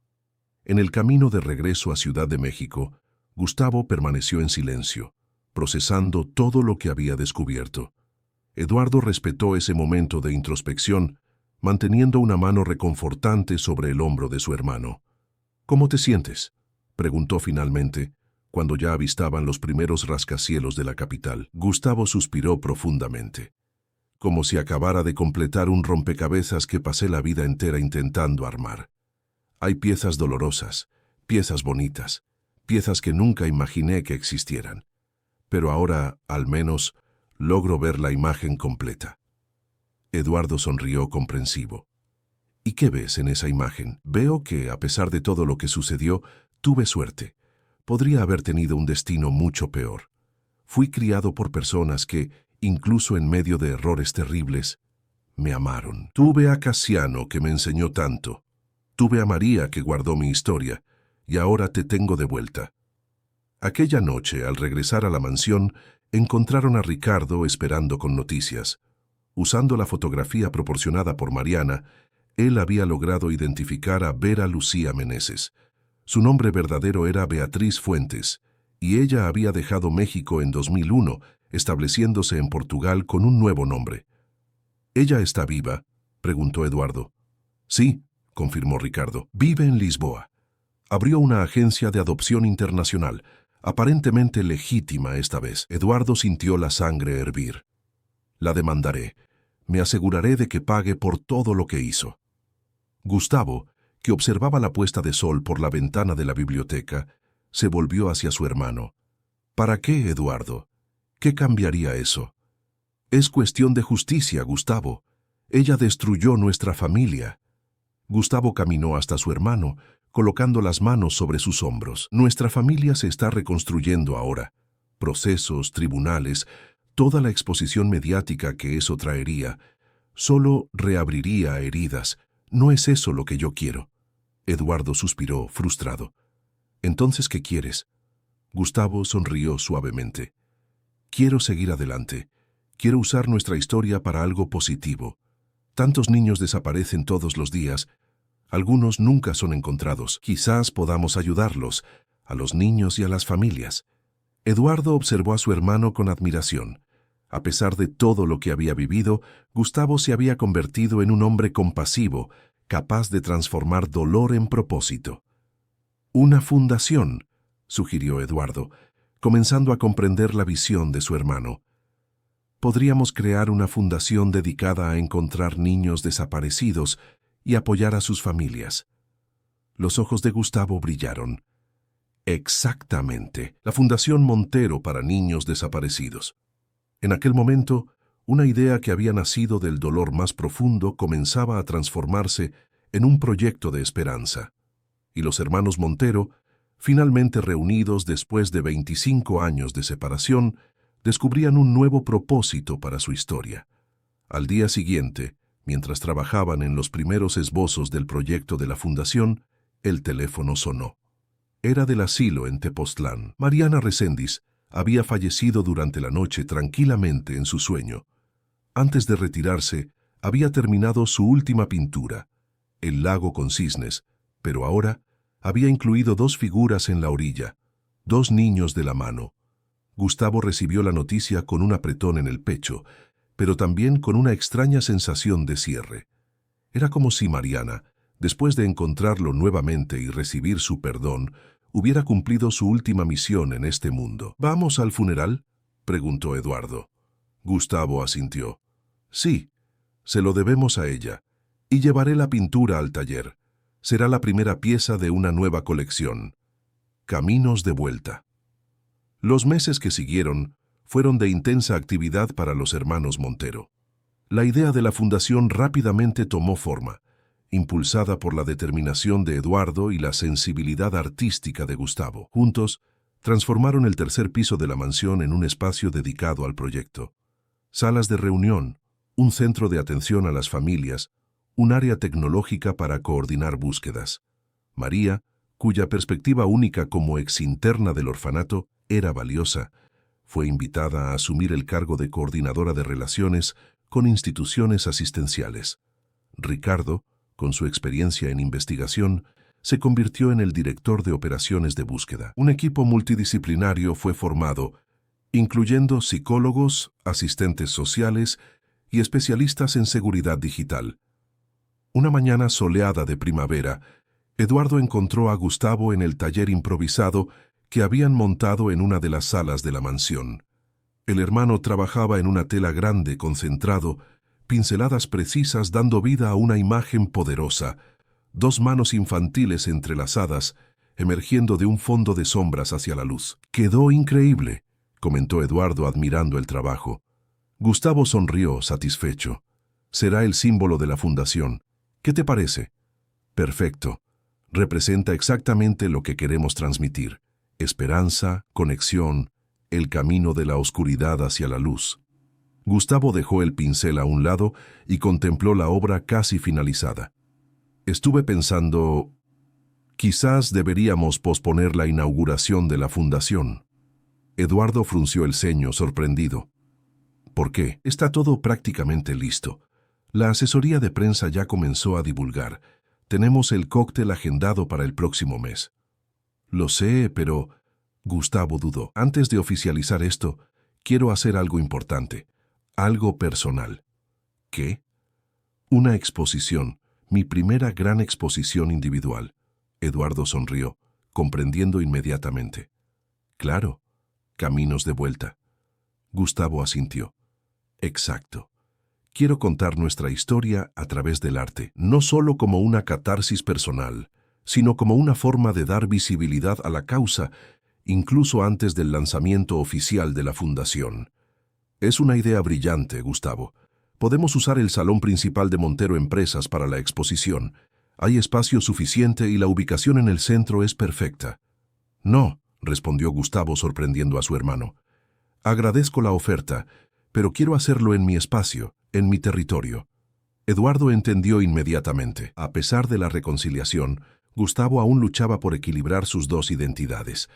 S1: En el camino de regreso a Ciudad de México, Gustavo permaneció en silencio, procesando todo lo que había descubierto. Eduardo respetó ese momento de introspección, manteniendo una mano reconfortante sobre el hombro de su hermano. «¿Cómo te sientes?», preguntó finalmente, cuando ya avistaban los primeros rascacielos de la capital. Gustavo suspiró profundamente, como si acabara de completar un rompecabezas que pasé la vida entera intentando armar. Hay piezas dolorosas, piezas bonitas, piezas que nunca imaginé que existieran. pero ahora, al menos, logro ver la imagen completa. Eduardo sonrió comprensivo. ¿Y qué ves en esa imagen? Veo que, a pesar de todo lo que sucedió, tuve suerte. Podría haber tenido un destino mucho peor. Fui criado por personas que, incluso en medio de errores terribles, me amaron. Tuve a Casiano, que me enseñó tanto. Tuve a María, que guardó mi historia, y ahora te tengo de vuelta. Aquella noche, al regresar a la mansión, encontraron a Ricardo esperando con noticias. Usando la fotografía proporcionada por Mariana, él había logrado identificar a Vera Lucía Meneses. Su nombre verdadero era Beatriz Fuentes, y ella había dejado México en 2001, estableciéndose en Portugal con un nuevo nombre. ¿Ella está viva?, preguntó Eduardo. Sí, confirmó Ricardo. Vive en Lisboa. Abrió una agencia de adopción internacional, aparentemente legítima esta vez. Eduardo sintió la sangre hervir. La demandaré. Me aseguraré de que pague por todo lo que hizo. Gustavo, que observaba la puesta de sol por la ventana de la biblioteca, se volvió hacia su hermano. ¿Para qué, Eduardo? ¿Qué cambiaría eso? Es cuestión de justicia, Gustavo. Ella destruyó nuestra familia. Gustavo caminó hasta su hermano, colocando las manos sobre sus hombros. Nuestra familia se está reconstruyendo ahora. Procesos, tribunales, toda la exposición mediática que eso traería, solo reabriría heridas. No es eso lo que yo quiero. Eduardo suspiró, frustrado. ¿Entonces qué quieres? Gustavo sonrió suavemente. Quiero seguir adelante. Quiero usar nuestra historia para algo positivo. Tantos niños desaparecen todos los días. Algunos nunca son encontrados. Quizás podamos ayudarlos, a los niños y a las familias. Eduardo observó a su hermano con admiración. A pesar de todo lo que había vivido, Gustavo se había convertido en un hombre compasivo, capaz de transformar dolor en propósito. «Una fundación», sugirió Eduardo, comenzando a comprender la visión de su hermano. «Podríamos crear una fundación dedicada a encontrar niños desaparecidos y apoyar a sus familias». Los ojos de Gustavo brillaron. «Exactamente, la Fundación Montero para Niños Desaparecidos». En aquel momento, una idea que había nacido del dolor más profundo comenzaba a transformarse en un proyecto de esperanza. Y los hermanos Montero, finalmente reunidos después de 25 años de separación, descubrían un nuevo propósito para su historia. Al día siguiente, mientras trabajaban en los primeros esbozos del proyecto de la fundación, el teléfono sonó. Era del asilo en Tepoztlán. Mariana Reséndiz había fallecido durante la noche tranquilamente en su sueño. Antes de retirarse, había terminado su última pintura, el lago con cisnes, pero ahora había incluido 2 figuras en la orilla, 2 niños de la mano. Gustavo recibió la noticia con un apretón en el pecho, pero también con una extraña sensación de cierre. Era como si Mariana, después de encontrarlo nuevamente y recibir su perdón, hubiera cumplido su última misión en este mundo. «¿Vamos al funeral?», preguntó Eduardo. Gustavo asintió. «Sí, se lo debemos a ella. Y llevaré la pintura al taller. Será la primera pieza de una nueva colección. Caminos de vuelta». Los meses que siguieron fueron de intensa actividad para los hermanos Montero. La idea de la fundación rápidamente tomó forma, impulsada por la determinación de Eduardo y la sensibilidad artística de Gustavo. Juntos, transformaron el tercer piso de la mansión en un espacio dedicado al proyecto. Salas de reunión, un centro de atención a las familias, un área tecnológica para coordinar búsquedas. María, cuya perspectiva única como exinterna del orfanato era valiosa, fue invitada a asumir el cargo de coordinadora de relaciones con instituciones asistenciales. Ricardo, con su experiencia en investigación, se convirtió en el director de operaciones de búsqueda. Un equipo multidisciplinario fue formado, incluyendo psicólogos, asistentes sociales y especialistas en seguridad digital. Una mañana soleada de primavera, Eduardo encontró a Gustavo en el taller improvisado que habían montado en una de las salas de la mansión. El hermano trabajaba en una tela grande, concentrado, pinceladas precisas dando vida a una imagen poderosa, 2 manos infantiles entrelazadas, emergiendo de un fondo de sombras hacia la luz. «Quedó increíble», comentó Eduardo admirando el trabajo. Gustavo sonrió, satisfecho. Será el símbolo de la fundación. ¿Qué te parece? Perfecto. Representa exactamente lo que queremos transmitir. Esperanza, conexión, el camino de la oscuridad hacia la luz. Gustavo dejó el pincel a un lado y contempló la obra casi finalizada. Estuve pensando, quizás deberíamos posponer la inauguración de la fundación. Eduardo frunció el ceño, sorprendido. ¿Por qué? Está todo prácticamente listo. La asesoría de prensa ya comenzó a divulgar. Tenemos el cóctel agendado para el próximo mes. Lo sé, pero... Gustavo dudó. Antes de oficializar esto, quiero hacer algo importante. Algo personal. ¿Qué? Una exposición. Mi primera gran exposición individual. Eduardo sonrió, comprendiendo inmediatamente. Claro. Caminos de vuelta. Gustavo asintió. Exacto. Quiero contar nuestra historia a través del arte, no solo como una catarsis personal, sino como una forma de dar visibilidad a la causa, incluso antes del lanzamiento oficial de la fundación. Es una idea brillante, Gustavo. Podemos usar el salón principal de Montero Empresas para la exposición. Hay espacio suficiente y la ubicación en el centro es perfecta. No, respondió Gustavo sorprendiendo a su hermano. Agradezco la oferta, pero quiero hacerlo en mi espacio, en mi territorio. Eduardo entendió inmediatamente. A pesar de la reconciliación, Gustavo aún luchaba por equilibrar sus dos identidades.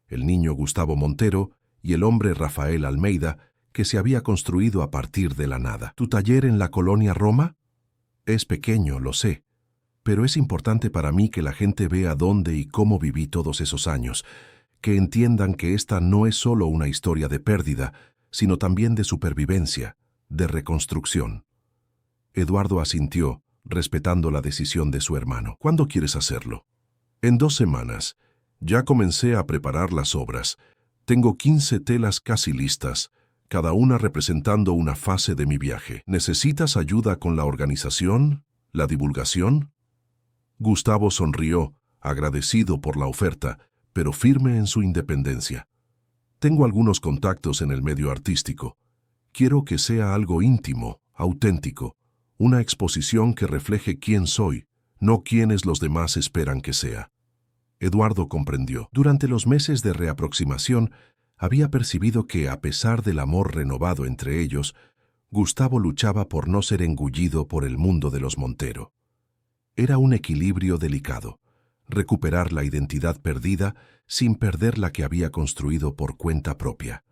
S1: El niño Gustavo Montero y el hombre Rafael Almeida, que se había construido a partir de la nada. ¿Tu taller en la colonia Roma? Es pequeño, lo sé, pero es importante para mí que la gente vea dónde y cómo viví todos esos años, que entiendan que esta no es solo una historia de pérdida, sino también de supervivencia, de reconstrucción. Eduardo asintió, respetando la decisión de su hermano. ¿Cuándo quieres hacerlo? En 2 semanas. Ya comencé a preparar las obras. Tengo 15 telas casi listas, cada una representando una fase de mi viaje. ¿Necesitas ayuda con la organización? ¿La divulgación? Gustavo sonrió, agradecido por la oferta, pero firme en su independencia. Tengo algunos contactos en el medio artístico. Quiero que sea algo íntimo, auténtico, una exposición que refleje quién soy, no quienes los demás esperan que sea. Eduardo comprendió. Durante los meses de reaproximación, había percibido que, a pesar del amor renovado entre ellos, Gustavo luchaba por no ser engullido por el mundo de los Montero. Era un equilibrio delicado, recuperar la identidad perdida sin perder la que había construido por cuenta propia.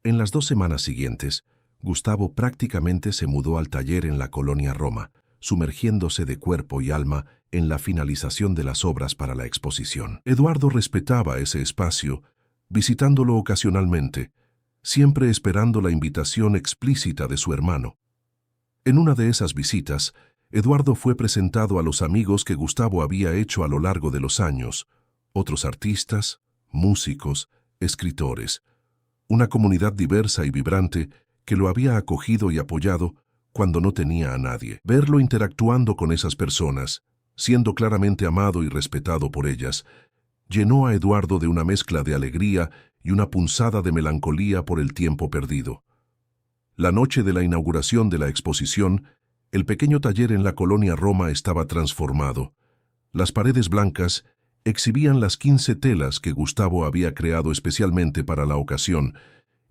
S1: En las 2 semanas siguientes, Gustavo prácticamente se mudó al taller en la colonia Roma, sumergiéndose de cuerpo y alma en la finalización de las obras para la exposición. Eduardo respetaba ese espacio, visitándolo ocasionalmente, siempre esperando la invitación explícita de su hermano. En una de esas visitas, Eduardo fue presentado a los amigos que Gustavo había hecho a lo largo de los años, otros artistas, músicos, escritores, una comunidad diversa y vibrante que lo había acogido y apoyado cuando no tenía a nadie. Verlo interactuando con esas personas, siendo claramente amado y respetado por ellas, llenó a Eduardo de una mezcla de alegría y una punzada de melancolía por el tiempo perdido. La noche de la inauguración de la exposición, el pequeño taller en la colonia Roma estaba transformado. Las paredes blancas exhibían las 15 telas que Gustavo había creado especialmente para la ocasión,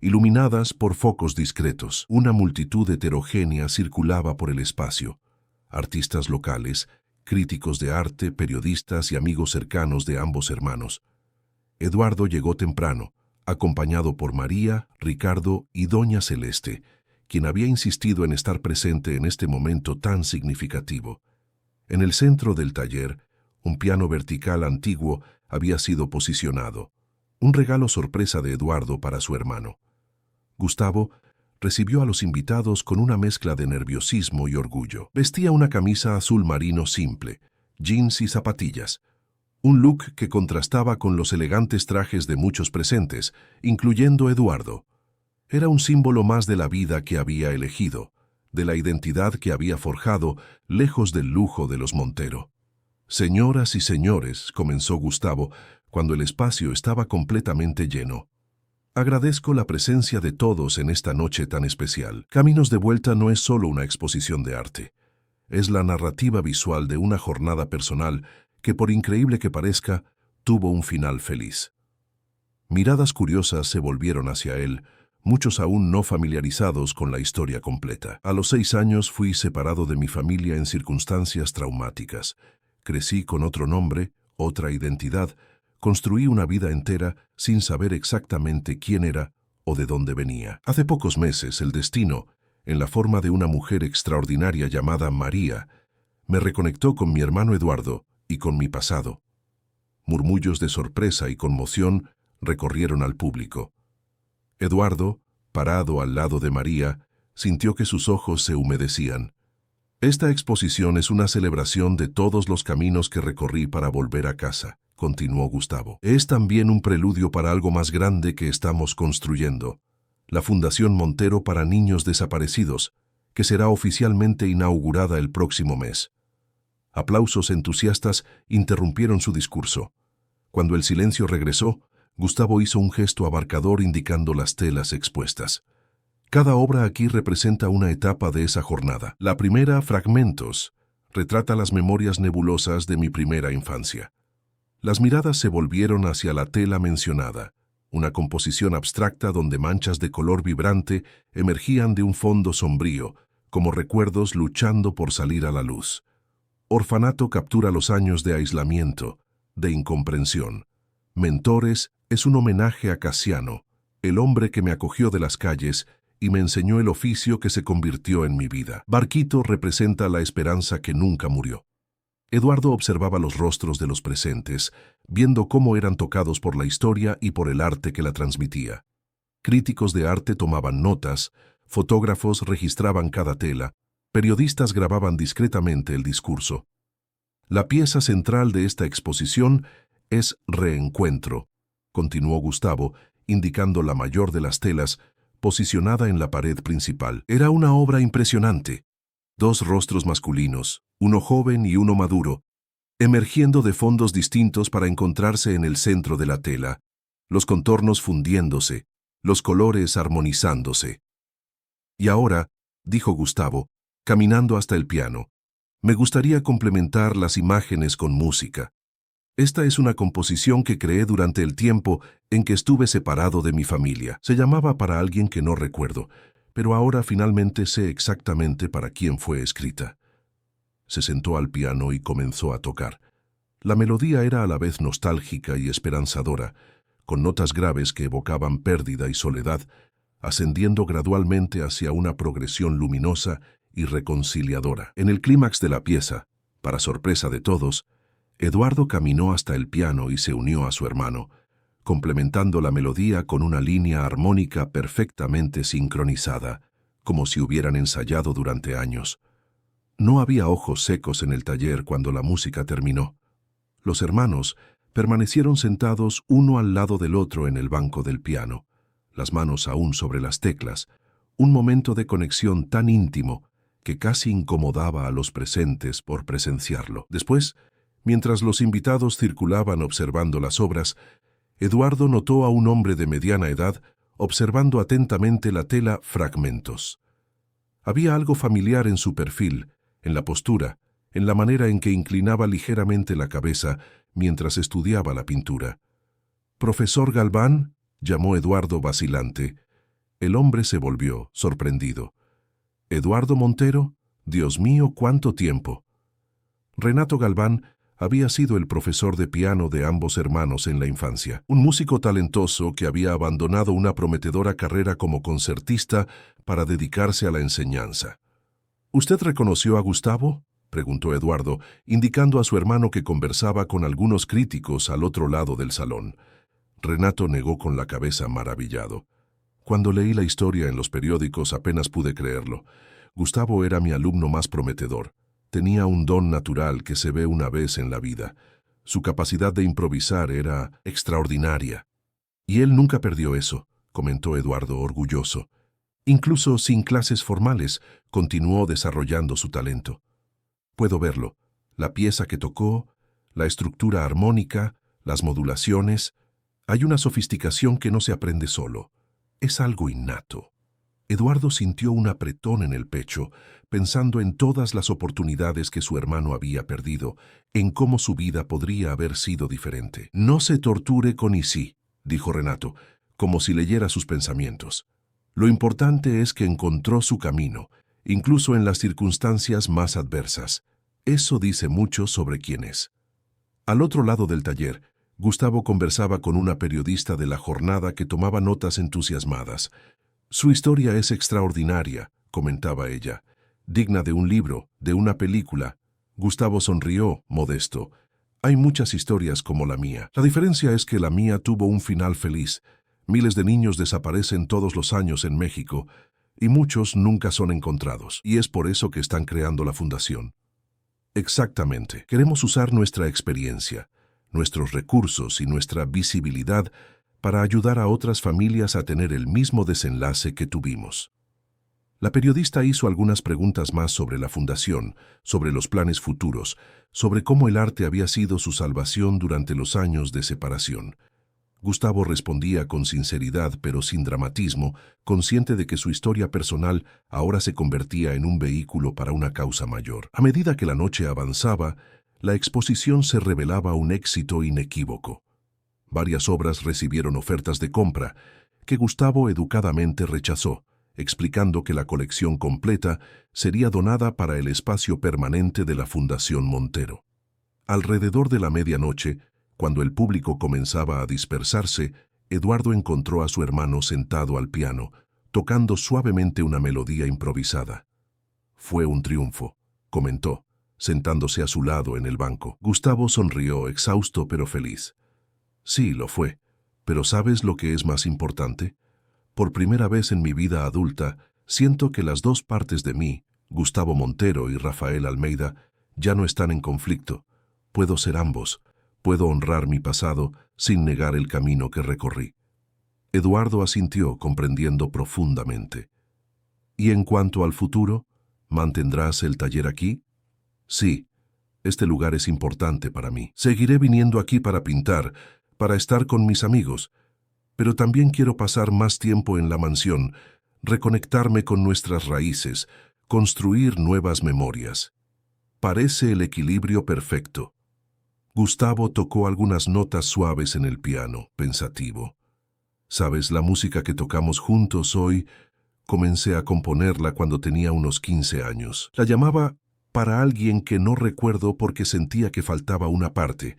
S1: iluminadas por focos discretos. Una multitud heterogénea circulaba por el espacio. Artistas locales, críticos de arte, periodistas y amigos cercanos de ambos hermanos. Eduardo llegó temprano, acompañado por María, Ricardo y Doña Celeste, quien había insistido en estar presente en este momento tan significativo. En el centro del taller, un piano vertical antiguo había sido posicionado, un regalo sorpresa de Eduardo para su hermano. Gustavo recibió a los invitados con una mezcla de nerviosismo y orgullo. Vestía una camisa azul marino simple, jeans y zapatillas, un look que contrastaba con los elegantes trajes de muchos presentes, incluyendo Eduardo. Era un símbolo más de la vida que había elegido, de la identidad que había forjado lejos del lujo de los Montero. Señoras y señores, comenzó Gustavo, cuando el espacio estaba completamente lleno. Agradezco la presencia de todos en esta noche tan especial. Caminos de Vuelta no es solo una exposición de arte. Es la narrativa visual de una jornada personal que, por increíble que parezca, tuvo un final feliz. Miradas curiosas se volvieron hacia él, muchos aún no familiarizados con la historia completa. A los 6 años fui separado de mi familia en circunstancias traumáticas. Crecí con otro nombre, otra identidad. Construí una vida entera sin saber exactamente quién era o de dónde venía. Hace pocos meses, el destino, en la forma de una mujer extraordinaria llamada María, me reconectó con mi hermano Eduardo y con mi pasado. Murmullos de sorpresa y conmoción recorrieron al público. Eduardo, parado al lado de María, sintió que sus ojos se humedecían. Esta exposición es una celebración de todos los caminos que recorrí para volver a casa, continuó Gustavo. Es también un preludio para algo más grande que estamos construyendo, la Fundación Montero para Niños Desaparecidos, que será oficialmente inaugurada el próximo mes. Aplausos entusiastas interrumpieron su discurso. Cuando el silencio regresó, Gustavo hizo un gesto abarcador indicando las telas expuestas. Cada obra aquí representa una etapa de esa jornada. La primera, Fragmentos, retrata las memorias nebulosas de mi primera infancia. Las miradas se volvieron hacia la tela mencionada, una composición abstracta donde manchas de color vibrante emergían de un fondo sombrío, como recuerdos luchando por salir a la luz. Orfanato captura los años de aislamiento, de incomprensión. Mentores es un homenaje a Casiano, el hombre que me acogió de las calles y me enseñó el oficio que se convirtió en mi vida. Barquito representa la esperanza que nunca murió. Eduardo observaba los rostros de los presentes, viendo cómo eran tocados por la historia y por el arte que la transmitía. Críticos de arte tomaban notas, fotógrafos registraban cada tela, periodistas grababan discretamente el discurso. La pieza central de esta exposición es Reencuentro, continuó Gustavo, indicando la mayor de las telas, posicionada en la pared principal. Era una obra impresionante. 2 rostros masculinos, uno joven y uno maduro, emergiendo de fondos distintos para encontrarse en el centro de la tela, los contornos fundiéndose, los colores armonizándose. Y ahora, dijo Gustavo, caminando hasta el piano, me gustaría complementar las imágenes con música. Esta es una composición que creé durante el tiempo en que estuve separado de mi familia. Se llamaba Para alguien que no recuerdo, pero ahora finalmente sé exactamente para quién fue escrita. Se sentó al piano y comenzó a tocar. La melodía era a la vez nostálgica y esperanzadora, con notas graves que evocaban pérdida y soledad, ascendiendo gradualmente hacia una progresión luminosa y reconciliadora. En el clímax de la pieza, para sorpresa de todos, Eduardo caminó hasta el piano y se unió a su hermano, complementando la melodía con una línea armónica perfectamente sincronizada, como si hubieran ensayado durante años. No había ojos secos en el taller cuando la música terminó. Los hermanos permanecieron sentados uno al lado del otro en el banco del piano, las manos aún sobre las teclas, un momento de conexión tan íntimo que casi incomodaba a los presentes por presenciarlo. Después, mientras los invitados circulaban observando las obras, Eduardo notó a un hombre de mediana edad observando atentamente la tela Fragmentos. Había algo familiar en su perfil, en la postura, en la manera en que inclinaba ligeramente la cabeza mientras estudiaba la pintura. «¿Profesor Galván?», llamó Eduardo vacilante. El hombre se volvió, sorprendido. «¿Eduardo Montero? Dios mío, ¿cuánto tiempo?». Renato Galván había sido el profesor de piano de ambos hermanos en la infancia, un músico talentoso que había abandonado una prometedora carrera como concertista para dedicarse a la enseñanza. «¿Usted reconoció a Gustavo?», preguntó Eduardo, indicando a su hermano que conversaba con algunos críticos al otro lado del salón. Renato negó con la cabeza maravillado. «Cuando leí la historia en los periódicos apenas pude creerlo. Gustavo era mi alumno más prometedor. Tenía un don natural que se ve una vez en la vida. Su capacidad de improvisar era extraordinaria. Y él nunca perdió eso», comentó Eduardo orgulloso. «Incluso sin clases formales, continuó desarrollando su talento. Puedo verlo. La pieza que tocó, la estructura armónica, las modulaciones. Hay una sofisticación que no se aprende solo. Es algo innato. Eduardo sintió un apretón en el pecho, pensando en todas las oportunidades que su hermano había perdido, en cómo su vida podría haber sido diferente. «No se torture con Isi», dijo Renato, como si leyera sus pensamientos. «Lo importante es que encontró su camino, incluso en las circunstancias más adversas. Eso dice mucho sobre quién es». Al otro lado del taller, Gustavo conversaba con una periodista de la jornada que tomaba notas entusiasmadas. «Su historia es extraordinaria», comentaba ella, «digna de un libro, de una película». Gustavo sonrió, modesto. «Hay muchas historias como la mía. La diferencia es que la mía tuvo un final feliz. Miles de niños desaparecen todos los años en México y muchos nunca son encontrados. Y es por eso que están creando la fundación». Exactamente. Queremos usar nuestra experiencia, nuestros recursos y nuestra visibilidad para ayudar a otras familias a tener el mismo desenlace que tuvimos. La periodista hizo algunas preguntas más sobre la fundación, sobre los planes futuros, sobre cómo el arte había sido su salvación durante los años de separación. Gustavo respondía con sinceridad pero sin dramatismo, consciente de que su historia personal ahora se convertía en un vehículo para una causa mayor. A medida que la noche avanzaba, la exposición se revelaba un éxito inequívoco. Varias obras recibieron ofertas de compra, que Gustavo educadamente rechazó, explicando que la colección completa sería donada para el espacio permanente de la Fundación Montero. Alrededor de la medianoche, cuando el público comenzaba a dispersarse, Eduardo encontró a su hermano sentado al piano, tocando suavemente una melodía improvisada. «Fue un triunfo», comentó, sentándose a su lado en el banco. Gustavo sonrió, exhausto pero feliz. «Sí, lo fue. Pero ¿sabes lo que es más importante? Por primera vez en mi vida adulta, siento que las dos partes de mí, Gustavo Montero y Rafael Almeida, ya no están en conflicto. Puedo ser ambos. Puedo honrar mi pasado sin negar el camino que recorrí». Eduardo asintió, comprendiendo profundamente. «¿Y en cuanto al futuro? ¿Mantendrás el taller aquí?» «Sí. Este lugar es importante para mí. Seguiré viniendo aquí para pintar, para estar con mis amigos, pero también quiero pasar más tiempo en la mansión, reconectarme con nuestras raíces, construir nuevas memorias. Parece el equilibrio perfecto». Gustavo tocó algunas notas suaves en el piano, pensativo. «¿Sabes, la música que tocamos juntos hoy? Comencé a componerla cuando tenía unos 15 años. La llamaba Para alguien que no recuerdo porque sentía que faltaba una parte,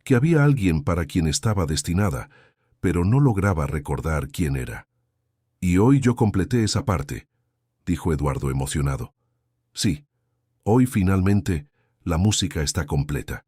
S1: que había alguien para quien estaba destinada, pero no lograba recordar quién era. Y hoy yo completé esa parte», dijo Eduardo emocionado. «Sí, hoy finalmente la música está completa».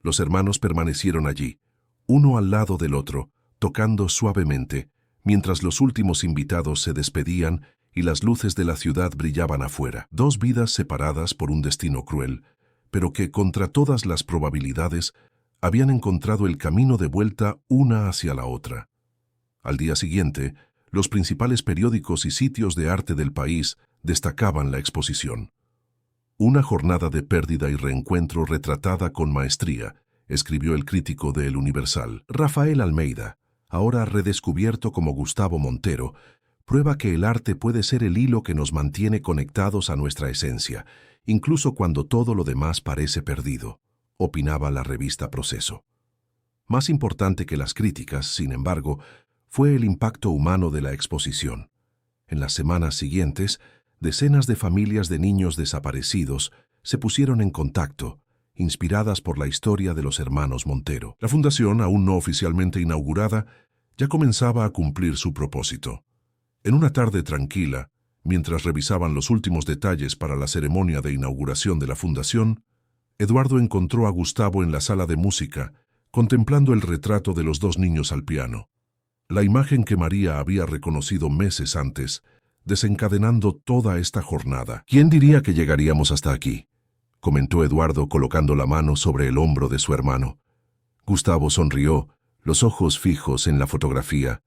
S1: Los hermanos permanecieron allí, uno al lado del otro, tocando suavemente, mientras los últimos invitados se despedían y las luces de la ciudad brillaban afuera. Dos vidas separadas por un destino cruel, pero que, contra todas las probabilidades, habían encontrado el camino de vuelta una hacia la otra. Al día siguiente, los principales periódicos y sitios de arte del país destacaban la exposición. «Una jornada de pérdida y reencuentro retratada con maestría», escribió el crítico de El Universal. Rafael Almeida, ahora redescubierto como Gustavo Montero, prueba que el arte puede ser el hilo que nos mantiene conectados a nuestra esencia, incluso cuando todo lo demás parece perdido, opinaba la revista Proceso. Más importante que las críticas, sin embargo, fue el impacto humano de la exposición. En las semanas siguientes, decenas de familias de niños desaparecidos se pusieron en contacto, inspiradas por la historia de los hermanos Montero. La fundación, aún no oficialmente inaugurada, ya comenzaba a cumplir su propósito. En una tarde tranquila, mientras revisaban los últimos detalles para la ceremonia de inauguración de la fundación, Eduardo encontró a Gustavo en la sala de música, contemplando el retrato de los dos niños al piano. La imagen que María había reconocido meses antes, desencadenando toda esta jornada. «¿Quién diría que llegaríamos hasta aquí?», comentó Eduardo colocando la mano sobre el hombro de su hermano. Gustavo sonrió, los ojos fijos en la fotografía.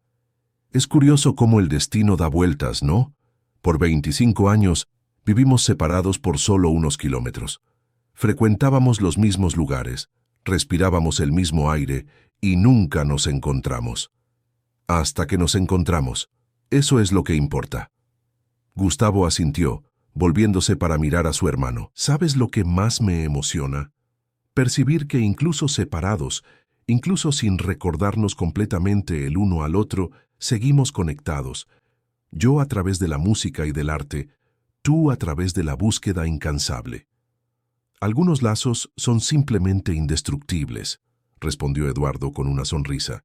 S1: «Es curioso cómo el destino da vueltas, ¿no? Por 25 años vivimos separados por solo unos kilómetros. Frecuentábamos los mismos lugares, respirábamos el mismo aire Y nunca nos encontramos. Hasta que nos encontramos. Eso es lo que importa. Gustavo asintió, volviéndose para mirar a su hermano. ¿Sabes lo que más me emociona? Percibir que incluso separados, incluso sin recordarnos completamente el uno al otro, seguimos conectados. Yo a través de la música y del arte, tú a través de la búsqueda incansable. Algunos lazos son simplemente indestructibles, respondió Eduardo con una sonrisa.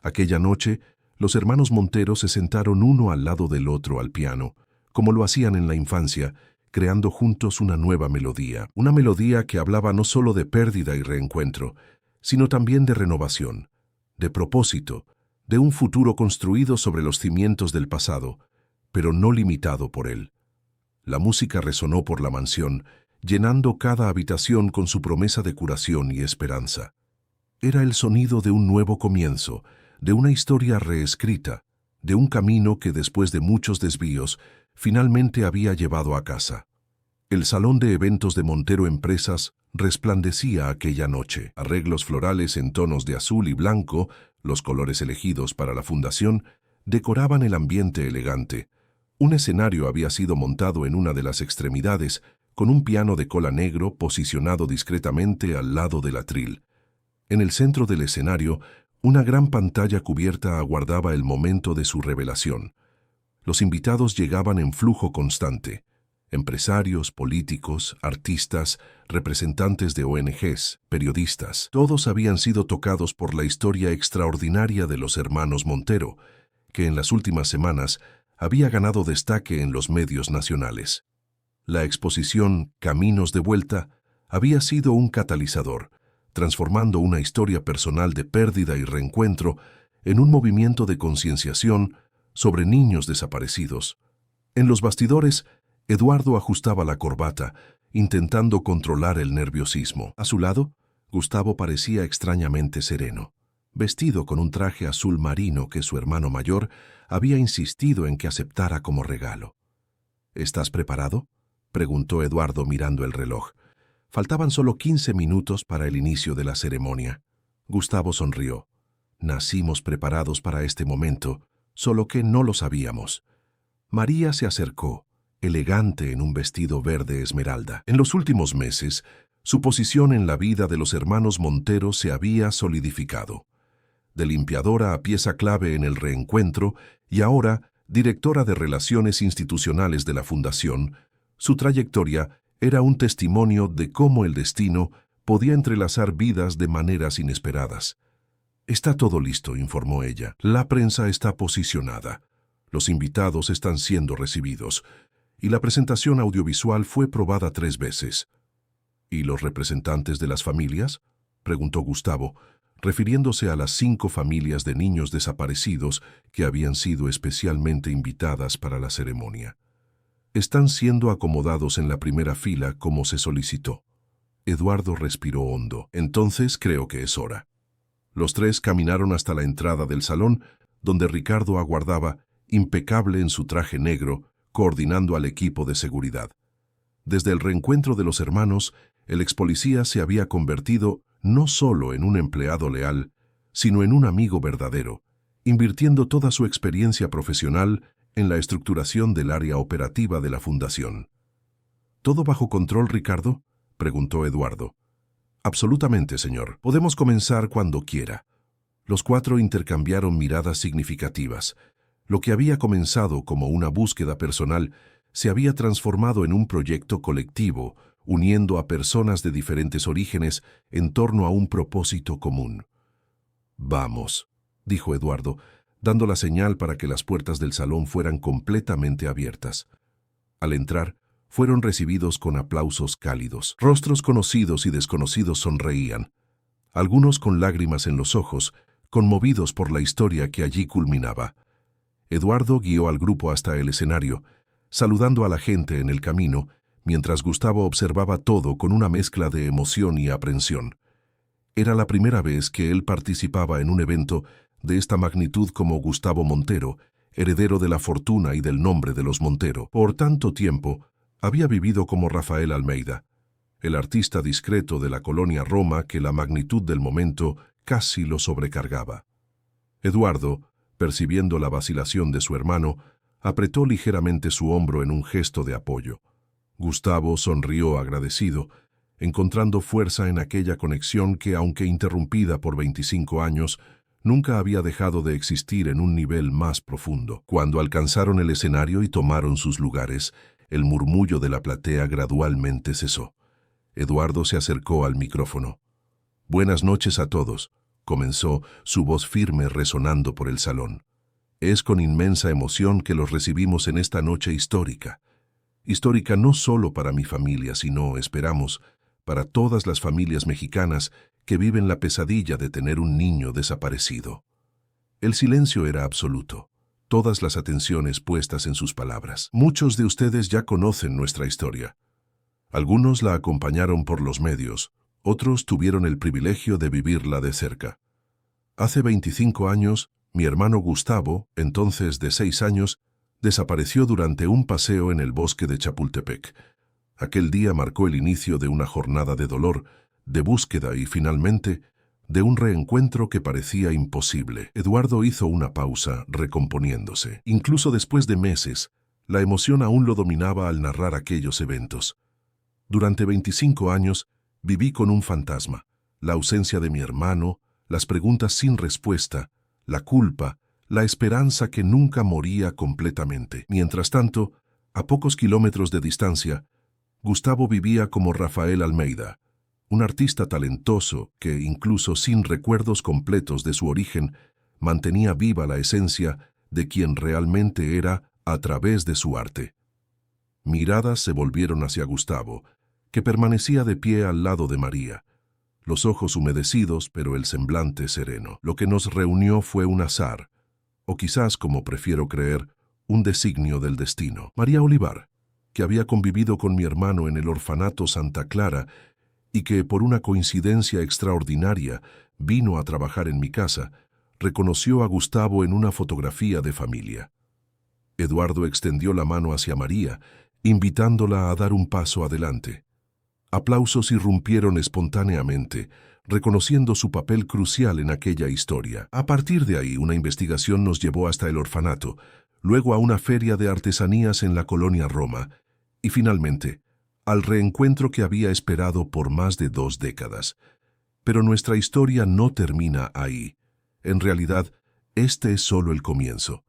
S1: Aquella noche, los hermanos Montero se sentaron uno al lado del otro al piano, como lo hacían en la infancia, creando juntos una nueva melodía. Una melodía que hablaba no solo de pérdida y reencuentro, sino también de renovación, de propósito, de un futuro construido sobre los cimientos del pasado, pero no limitado por él. La música resonó por la mansión, llenando cada habitación con su promesa de curación y esperanza. Era el sonido de un nuevo comienzo, de una historia reescrita, de un camino que después de muchos desvíos, finalmente había llevado a casa. El salón de eventos de Montero Empresas resplandecía aquella noche. Arreglos florales en tonos de azul y blanco, los colores elegidos para la fundación, decoraban el ambiente elegante. Un escenario había sido montado en una de las extremidades, con un piano de cola negro posicionado discretamente al lado del atril. En el centro del escenario, una gran pantalla cubierta aguardaba el momento de su revelación. Los invitados llegaban en flujo constante. Empresarios, políticos, artistas, representantes de ONGs, periodistas, todos habían sido tocados por la historia extraordinaria de los hermanos Montero, que en las últimas semanas había ganado destaque en los medios nacionales. La exposición Caminos de Vuelta había sido un catalizador, transformando una historia personal de pérdida y reencuentro en un movimiento de concienciación sobre niños desaparecidos. En los bastidores, Eduardo ajustaba la corbata, intentando controlar el nerviosismo. A su lado, Gustavo parecía extrañamente sereno, vestido con un traje azul marino que su hermano mayor había insistido en que aceptara como regalo. ¿Estás preparado?, preguntó Eduardo mirando el reloj. Faltaban solo 15 minutos para el inicio de la ceremonia. Gustavo sonrió. Nacimos preparados para este momento, solo que no lo sabíamos. María se acercó, elegante en un vestido verde esmeralda. En los últimos meses, su posición en la vida de los hermanos Montero se había solidificado. De limpiadora a pieza clave en el reencuentro y ahora directora de Relaciones Institucionales de la Fundación, su trayectoria era un testimonio de cómo el destino podía entrelazar vidas de maneras inesperadas. «Está todo listo», informó ella. «La prensa está posicionada. Los invitados están siendo recibidos. Y la presentación audiovisual fue probada 3 veces». «¿Y los representantes de las familias?», preguntó Gustavo, refiriéndose a las 5 familias de niños desaparecidos que habían sido especialmente invitadas para la ceremonia. «Están siendo acomodados en la primera fila como se solicitó». Eduardo respiró hondo. «Entonces creo que es hora». Los 3 caminaron hasta la entrada del salón, donde Ricardo aguardaba, impecable en su traje negro, coordinando al equipo de seguridad. Desde el reencuentro de los hermanos, el expolicía se había convertido no solo en un empleado leal, sino en un amigo verdadero, invirtiendo toda su experiencia profesional en la estructuración del área operativa de la fundación. ¿Todo bajo control, Ricardo?, preguntó Eduardo. «Absolutamente, señor. Podemos comenzar cuando quiera». Los 4 intercambiaron miradas significativas. Lo que había comenzado como una búsqueda personal se había transformado en un proyecto colectivo, uniendo a personas de diferentes orígenes en torno a un propósito común. «Vamos», dijo Eduardo, dando la señal para que las puertas del salón fueran completamente abiertas. Al entrar, fueron recibidos con aplausos cálidos. Rostros conocidos y desconocidos sonreían, algunos con lágrimas en los ojos, conmovidos por la historia que allí culminaba. Eduardo guió al grupo hasta el escenario, saludando a la gente en el camino, mientras Gustavo observaba todo con una mezcla de emoción y aprensión. Era la primera vez que él participaba en un evento de esta magnitud como Gustavo Montero, heredero de la fortuna y del nombre de los Montero. Por tanto tiempo, había vivido como Rafael Almeida, el artista discreto de la colonia Roma que la magnitud del momento casi lo sobrecargaba. Eduardo, percibiendo la vacilación de su hermano, apretó ligeramente su hombro en un gesto de apoyo. Gustavo sonrió agradecido, encontrando fuerza en aquella conexión que, aunque interrumpida por 25 años, nunca había dejado de existir en un nivel más profundo. Cuando alcanzaron el escenario y tomaron sus lugares, el murmullo de la platea gradualmente cesó. Eduardo se acercó al micrófono. «Buenas noches a todos», comenzó, su voz firme resonando por el salón. «Es con inmensa emoción que los recibimos en esta noche histórica. Histórica no solo para mi familia, sino, esperamos, para todas las familias mexicanas que viven la pesadilla de tener un niño desaparecido». El silencio era absoluto, todas las atenciones puestas en sus palabras. Muchos de ustedes ya conocen nuestra historia. Algunos la acompañaron por los medios, otros tuvieron el privilegio de vivirla de cerca. Hace 25 años, mi hermano Gustavo, entonces de 6 años, desapareció durante un paseo en el bosque de Chapultepec. Aquel día marcó el inicio de una jornada de dolor, de búsqueda y, finalmente, de un reencuentro que parecía imposible. Eduardo hizo una pausa, recomponiéndose. Incluso después de meses, la emoción aún lo dominaba al narrar aquellos eventos. Durante 25 años, viví con un fantasma, la ausencia de mi hermano, las preguntas sin respuesta, la culpa, la esperanza que nunca moría completamente. Mientras tanto, a pocos kilómetros de distancia, Gustavo vivía como Rafael Almeida, un artista talentoso que, incluso sin recuerdos completos de su origen, mantenía viva la esencia de quien realmente era a través de su arte. Miradas se volvieron hacia Gustavo, que permanecía de pie al lado de María, los ojos humedecidos pero el semblante sereno. Lo que nos reunió fue un azar, o quizás, como prefiero creer, un designio del destino. María Olivar, que había convivido con mi hermano en el orfanato Santa Clara y que, por una coincidencia extraordinaria, vino a trabajar en mi casa, reconoció a Gustavo en una fotografía de familia. Eduardo extendió la mano hacia María, invitándola a dar un paso adelante. Aplausos irrumpieron espontáneamente, reconociendo su papel crucial en aquella historia. A partir de ahí, una investigación nos llevó hasta el orfanato, luego a una feria de artesanías en la colonia Roma, y finalmente, al reencuentro que había esperado por más de 2 décadas. Pero nuestra historia no termina ahí. En realidad, este es solo el comienzo.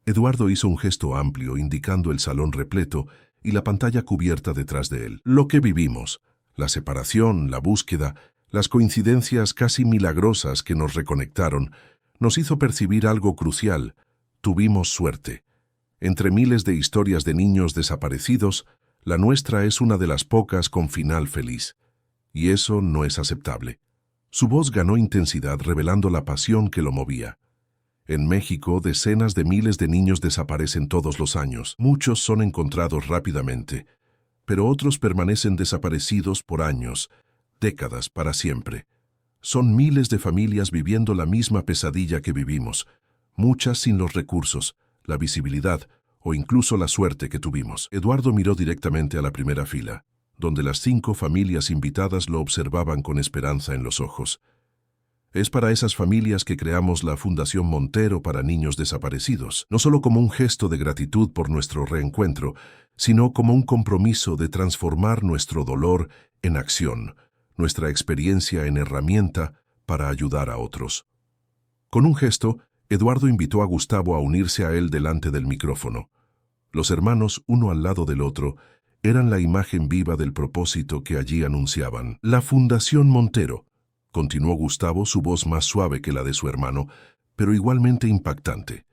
S1: Eduardo hizo un gesto amplio, indicando el salón repleto y la pantalla cubierta detrás de él. Lo que vivimos, la separación, la búsqueda, las coincidencias casi milagrosas que nos reconectaron, nos hizo percibir algo crucial. Tuvimos suerte. Entre miles de historias de niños desaparecidos, la nuestra es una de las pocas con final feliz. Y eso no es aceptable. Su voz ganó intensidad revelando la pasión que lo movía. En México, decenas de miles de niños desaparecen todos los años. Muchos son encontrados rápidamente, pero otros permanecen desaparecidos por años, décadas, para siempre. Son miles de familias viviendo la misma pesadilla que vivimos, muchas sin los recursos, la visibilidad o incluso la suerte que tuvimos. Eduardo miró directamente a la primera fila, donde las 5 familias invitadas lo observaban con esperanza en los ojos. Es para esas familias que creamos la Fundación Montero para Niños Desaparecidos, no solo como un gesto de gratitud por nuestro reencuentro, sino como un compromiso de transformar nuestro dolor en acción, nuestra experiencia en herramienta para ayudar a otros. Con un gesto, Eduardo invitó a Gustavo a unirse a él delante del micrófono. Los hermanos, uno al lado del otro, eran la imagen viva del propósito que allí anunciaban. La Fundación Montero, continuó Gustavo, su voz más suave que la de su hermano, pero igualmente impactante.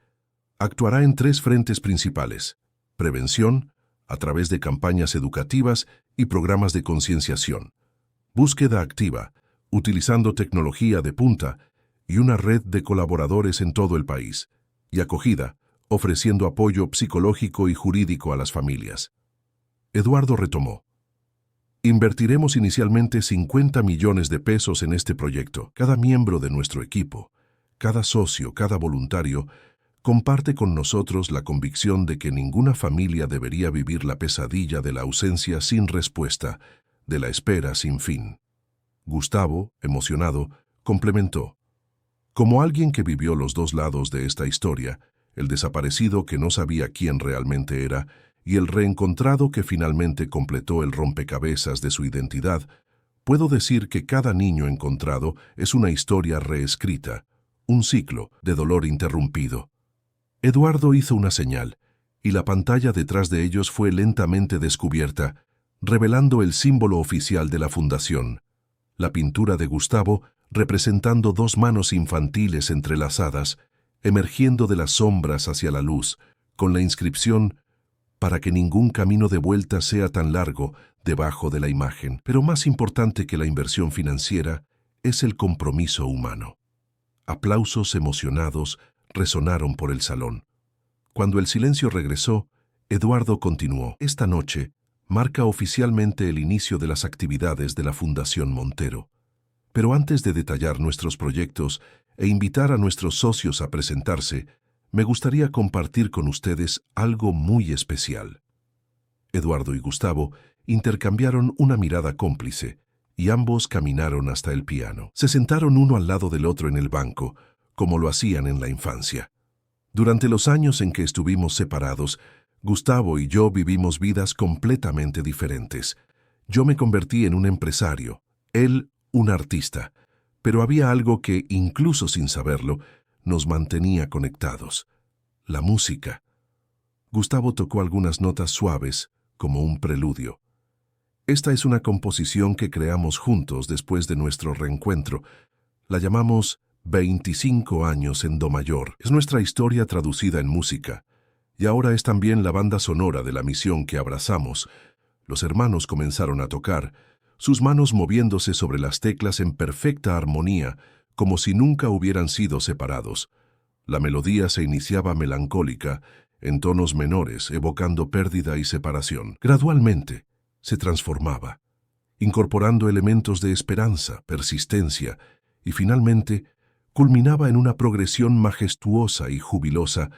S1: Actuará en 3 frentes principales: prevención, a través de campañas educativas y programas de concienciación; búsqueda activa, utilizando tecnología de punta y una red de colaboradores en todo el país; y acogida, ofreciendo apoyo psicológico y jurídico a las familias. Eduardo retomó. Invertiremos inicialmente 50 millones de pesos en este proyecto. Cada miembro de nuestro equipo, cada socio, cada voluntario, comparte con nosotros la convicción de que ninguna familia debería vivir la pesadilla de la ausencia sin respuesta, de la espera sin fin. Gustavo, emocionado, complementó. Como alguien que vivió los dos lados de esta historia, el desaparecido que no sabía quién realmente era y el reencontrado que finalmente completó el rompecabezas de su identidad, puedo decir que cada niño encontrado es una historia reescrita, un ciclo de dolor interrumpido. Eduardo hizo una señal, y la pantalla detrás de ellos fue lentamente descubierta, revelando el símbolo oficial de la fundación, la pintura de Gustavo representando dos manos infantiles entrelazadas, emergiendo de las sombras hacia la luz, con la inscripción «Para que ningún camino de vuelta sea tan largo» debajo de la imagen. Pero más importante que la inversión financiera es el compromiso humano. Aplausos emocionados resonaron por el salón. Cuando el silencio regresó, Eduardo continuó. Esta noche marca oficialmente el inicio de las actividades de la Fundación Montero. Pero antes de detallar nuestros proyectos e invitar a nuestros socios a presentarse, me gustaría compartir con ustedes algo muy especial. Eduardo y Gustavo intercambiaron una mirada cómplice y ambos caminaron hasta el piano. Se sentaron uno al lado del otro en el banco, como lo hacían en la infancia. Durante los años en que estuvimos separados, Gustavo y yo vivimos vidas completamente diferentes. Yo me convertí en un empresario, él un artista, pero había algo que, incluso sin saberlo, nos mantenía conectados: la música. Gustavo tocó algunas notas suaves, como un preludio. Esta es una composición que creamos juntos después de nuestro reencuentro. La llamamos 25 años en Do mayor. Es nuestra historia traducida en música, y ahora es también la banda sonora de la misión que abrazamos. Los hermanos comenzaron a tocar, sus manos moviéndose sobre las teclas en perfecta armonía, como si nunca hubieran sido separados. La melodía se iniciaba melancólica, en tonos menores, evocando pérdida y separación. Gradualmente, se transformaba, incorporando elementos de esperanza, persistencia, y finalmente culminaba en una progresión majestuosa y jubilosa,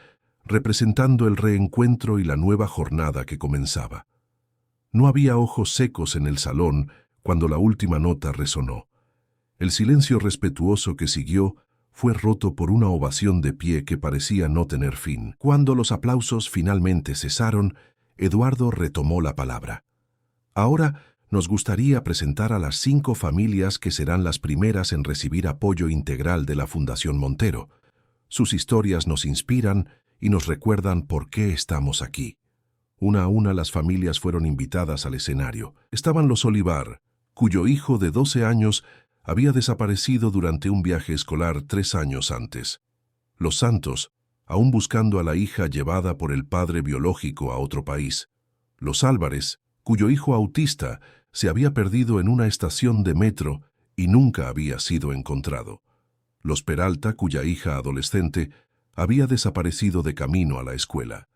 S1: representando el reencuentro y la nueva jornada que comenzaba. No había ojos secos en el salón cuando la última nota resonó. El silencio respetuoso que siguió fue roto por una ovación de pie que parecía no tener fin. Cuando los aplausos finalmente cesaron, Eduardo retomó la palabra. Ahora nos gustaría presentar a las 5 familias que serán las primeras en recibir apoyo integral de la Fundación Montero. Sus historias nos inspiran y nos recuerdan por qué estamos aquí. Una a una las familias fueron invitadas al escenario. Estaban los Olivar, cuyo hijo de 12 años había desaparecido durante un viaje escolar 3 años antes. Los Santos, aún buscando a la hija llevada por el padre biológico a otro país. Los Álvarez, cuyo hijo autista se había perdido en una estación de metro y nunca había sido encontrado. Los Peralta, cuya hija adolescente había desaparecido de camino a la escuela.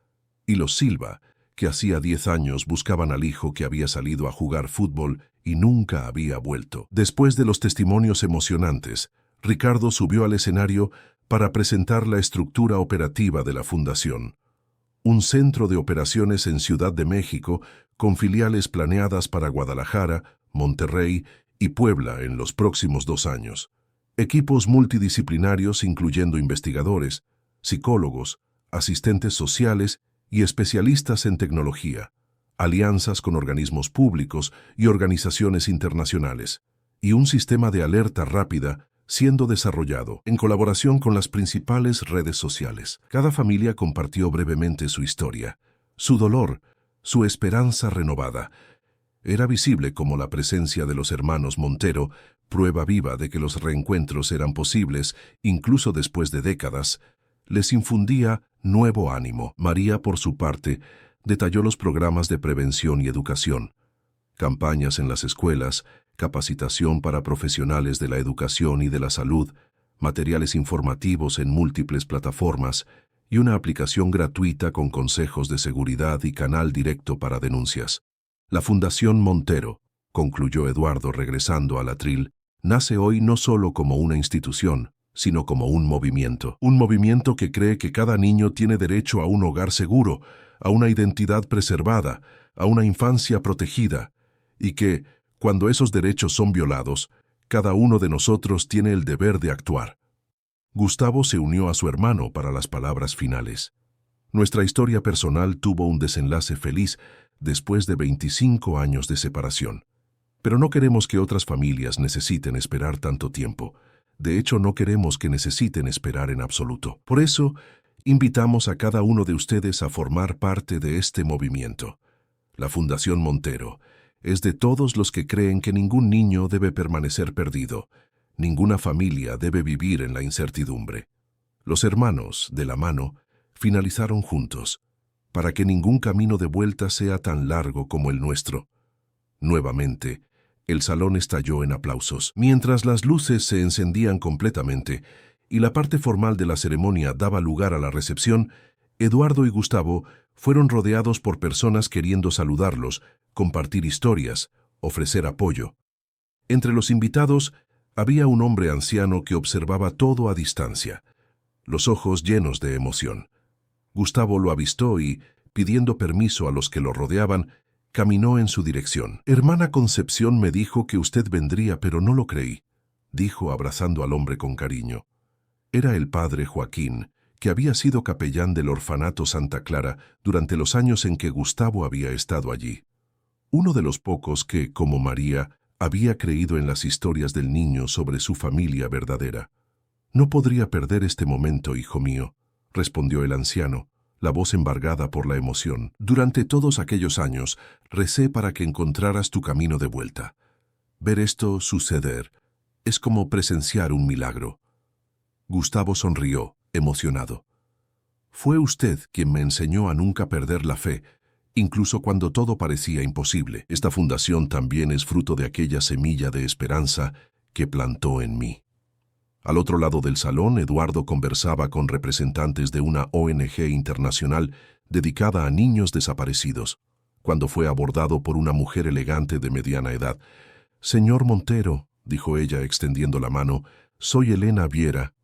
S1: Y los Silva, que hacía 10 años buscaban al hijo que había salido a jugar fútbol y nunca había vuelto. Después de los testimonios emocionantes, Ricardo subió al escenario para presentar la estructura operativa de la Fundación. Un centro de operaciones en Ciudad de México, con filiales planeadas para Guadalajara, Monterrey y Puebla en los próximos 2 años. Equipos multidisciplinarios incluyendo investigadores, psicólogos, asistentes sociales y especialistas en tecnología, alianzas con organismos públicos y organizaciones internacionales, y un sistema de alerta rápida siendo desarrollado en colaboración con las principales redes sociales. Cada familia compartió brevemente su historia, su dolor, su esperanza renovada. Era visible como la presencia de los hermanos Montero, prueba viva de que los reencuentros eran posibles, incluso después de décadas, les infundía nuevo ánimo. María, por su parte, detalló los programas de prevención y educación, campañas en las escuelas, capacitación para profesionales de la educación y de la salud, materiales informativos en múltiples plataformas y una aplicación gratuita con consejos de seguridad y canal directo para denuncias. La Fundación Montero, concluyó Eduardo regresando al atril, nace hoy no solo como una institución, sino como un movimiento que cree que cada niño tiene derecho a un hogar seguro, a una identidad preservada, a una infancia protegida, y que, cuando esos derechos son violados, cada uno de nosotros tiene el deber de actuar. Gustavo se unió a su hermano para las palabras finales. Nuestra historia personal tuvo un desenlace feliz después de 25 años de separación. Pero no queremos que otras familias necesiten esperar tanto tiempo. De hecho, no queremos que necesiten esperar en absoluto. Por eso, invitamos a cada uno de ustedes a formar parte de este movimiento. La Fundación Montero es de todos los que creen que ningún niño debe permanecer perdido, ninguna familia debe vivir en la incertidumbre. Los hermanos, de la mano, finalizaron juntos, para que ningún camino de vuelta sea tan largo como el nuestro. Nuevamente, el salón estalló en aplausos. Mientras las luces se encendían completamente y la parte formal de la ceremonia daba lugar a la recepción, Eduardo y Gustavo fueron rodeados por personas queriendo saludarlos, compartir historias, ofrecer apoyo. Entre los invitados había un hombre anciano que observaba todo a distancia, los ojos llenos de emoción. Gustavo lo avistó y, pidiendo permiso a los que lo rodeaban, caminó en su dirección. «Hermana Concepción me dijo que usted vendría, pero no lo creí», dijo abrazando al hombre con cariño. Era el padre Joaquín, que había sido capellán del orfanato Santa Clara durante los años en que Gustavo había estado allí. Uno de los pocos que, como María, había creído en las historias del niño sobre su familia verdadera. «No podría perder este momento, hijo mío», respondió el anciano, la voz embargada por la emoción. «Durante todos aquellos años, recé para que encontraras tu camino de vuelta. Ver esto suceder es como presenciar un milagro». Gustavo sonrió, emocionado. «Fue usted quien me enseñó a nunca perder la fe, incluso cuando todo parecía imposible. Esta fundación también es fruto de aquella semilla de esperanza que plantó en mí». Al otro lado del salón, Eduardo conversaba con representantes de una ONG internacional dedicada a niños desaparecidos, cuando fue abordado por una mujer elegante de mediana edad. «Señor Montero», dijo ella extendiendo la mano, «soy Elena Viera».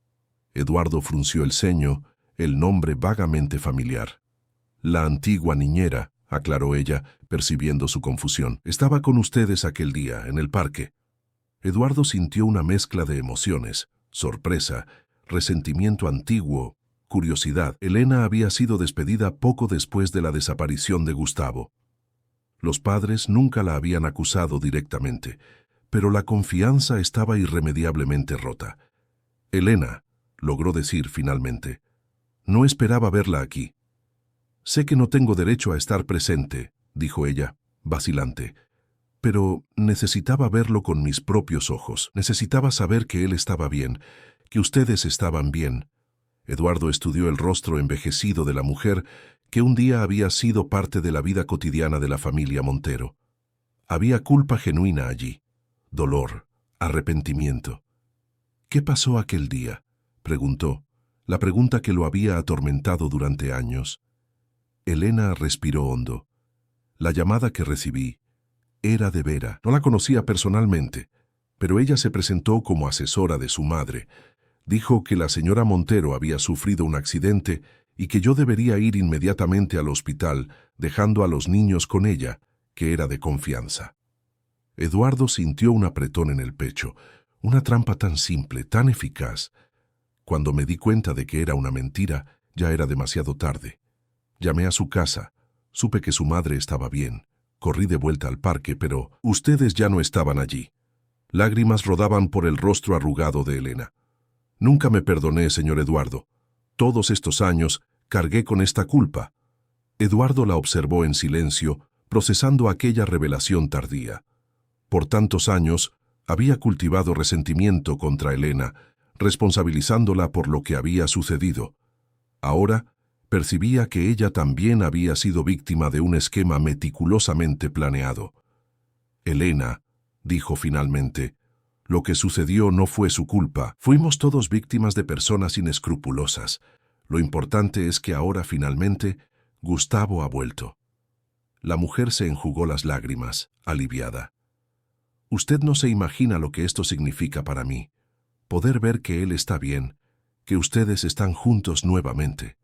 S1: Eduardo frunció el ceño, el nombre vagamente familiar. «La antigua niñera», aclaró ella, percibiendo su confusión. «Estaba con ustedes aquel día, en el parque». Eduardo sintió una mezcla de emociones. Sorpresa, resentimiento antiguo, curiosidad. Elena había sido despedida poco después de la desaparición de Gustavo. Los padres nunca la habían acusado directamente, pero la confianza estaba irremediablemente rota. «Elena», logró decir finalmente, «no esperaba verla aquí». «Sé que no tengo derecho a estar presente», dijo ella, vacilante, «pero necesitaba verlo con mis propios ojos. Necesitaba saber que él estaba bien, que ustedes estaban bien». Eduardo estudió el rostro envejecido de la mujer que un día había sido parte de la vida cotidiana de la familia Montero. Había culpa genuina allí, dolor, arrepentimiento. «¿Qué pasó aquel día?», preguntó, la pregunta que lo había atormentado durante años. Elena respiró hondo. «La llamada que recibí era de Vera. No la conocía personalmente, pero ella se presentó como asesora de su madre. Dijo que la señora Montero había sufrido un accidente y que yo debería ir inmediatamente al hospital, dejando a los niños con ella, que era de confianza». Eduardo sintió un apretón en el pecho, una trampa tan simple, tan eficaz. Cuando me di cuenta de que era una mentira, ya era demasiado tarde. Llamé a su casa, supe que su madre estaba bien. Corrí de vuelta al parque, pero ustedes ya no estaban allí. Lágrimas rodaban por el rostro arrugado de Elena. «Nunca me perdoné, señor Eduardo. Todos estos años cargué con esta culpa». Eduardo la observó en silencio, procesando aquella revelación tardía. Por tantos años había cultivado resentimiento contra Elena, responsabilizándola por lo que había sucedido. Ahora percibía que ella también había sido víctima de un esquema meticulosamente planeado. «Elena», dijo finalmente, «lo que sucedió no fue su culpa. Fuimos todos víctimas de personas inescrupulosas. Lo importante es que ahora finalmente Gustavo ha vuelto». La mujer se enjugó las lágrimas, aliviada. «Usted no se imagina lo que esto significa para mí. Poder ver que él está bien, que ustedes están juntos nuevamente.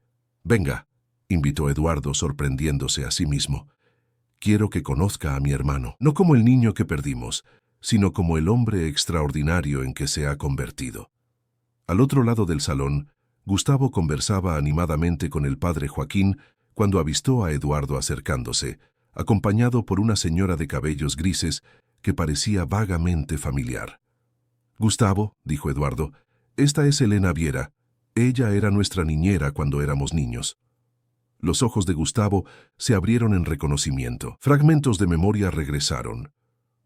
S1: Venga», invitó Eduardo sorprendiéndose a sí mismo. «Quiero que conozca a mi hermano, no como el niño que perdimos, sino como el hombre extraordinario en que se ha convertido». Al otro lado del salón, Gustavo conversaba animadamente con el padre Joaquín cuando avistó a Eduardo acercándose, acompañado por una señora de cabellos grises que parecía vagamente familiar. «Gustavo», dijo Eduardo, «esta es Elena Viera. Ella era nuestra niñera cuando éramos niños». Los ojos de Gustavo se abrieron en reconocimiento. Fragmentos de memoria regresaron.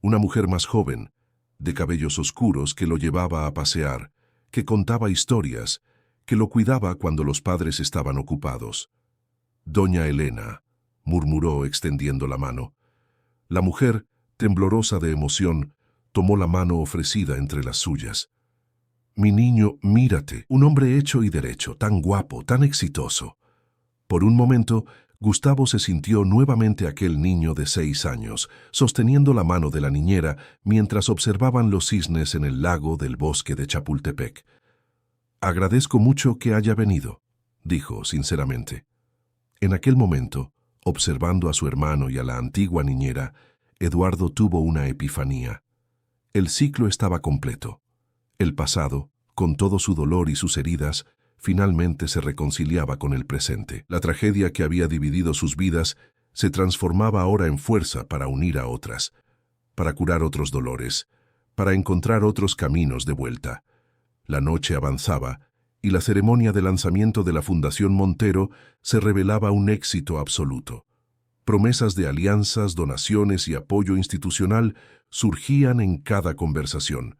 S1: Una mujer más joven, de cabellos oscuros, que lo llevaba a pasear, que contaba historias, que lo cuidaba cuando los padres estaban ocupados. «Doña Elena», murmuró extendiendo la mano. La mujer, temblorosa de emoción, tomó la mano ofrecida entre las suyas. «Mi niño, mírate, un hombre hecho y derecho, tan guapo, tan exitoso». Por un momento, Gustavo se sintió nuevamente aquel niño de 6 años, sosteniendo la mano de la niñera mientras observaban los cisnes en el lago del bosque de Chapultepec. «Agradezco mucho que haya venido», dijo sinceramente. En aquel momento, observando a su hermano y a la antigua niñera, Eduardo tuvo una epifanía. El ciclo estaba completo. El pasado, con todo su dolor y sus heridas, finalmente se reconciliaba con el presente. La tragedia que había dividido sus vidas se transformaba ahora en fuerza para unir a otras, para curar otros dolores, para encontrar otros caminos de vuelta. La noche avanzaba y la ceremonia de lanzamiento de la Fundación Montero se revelaba un éxito absoluto. Promesas de alianzas, donaciones y apoyo institucional surgían en cada conversación.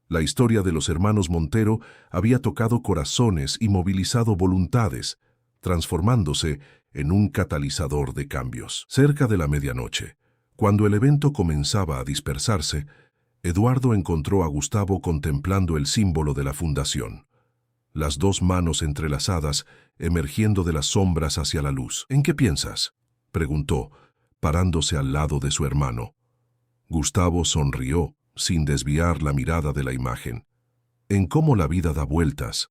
S1: La historia de los hermanos Montero había tocado corazones y movilizado voluntades, transformándose en un catalizador de cambios. Cerca de la medianoche, cuando el evento comenzaba a dispersarse, Eduardo encontró a Gustavo contemplando el símbolo de la fundación. Las dos manos entrelazadas, emergiendo de las sombras hacia la luz. «¿En qué piensas?», preguntó, parándose al lado de su hermano. Gustavo sonrió, sin desviar la mirada de la imagen. «En cómo la vida da vueltas,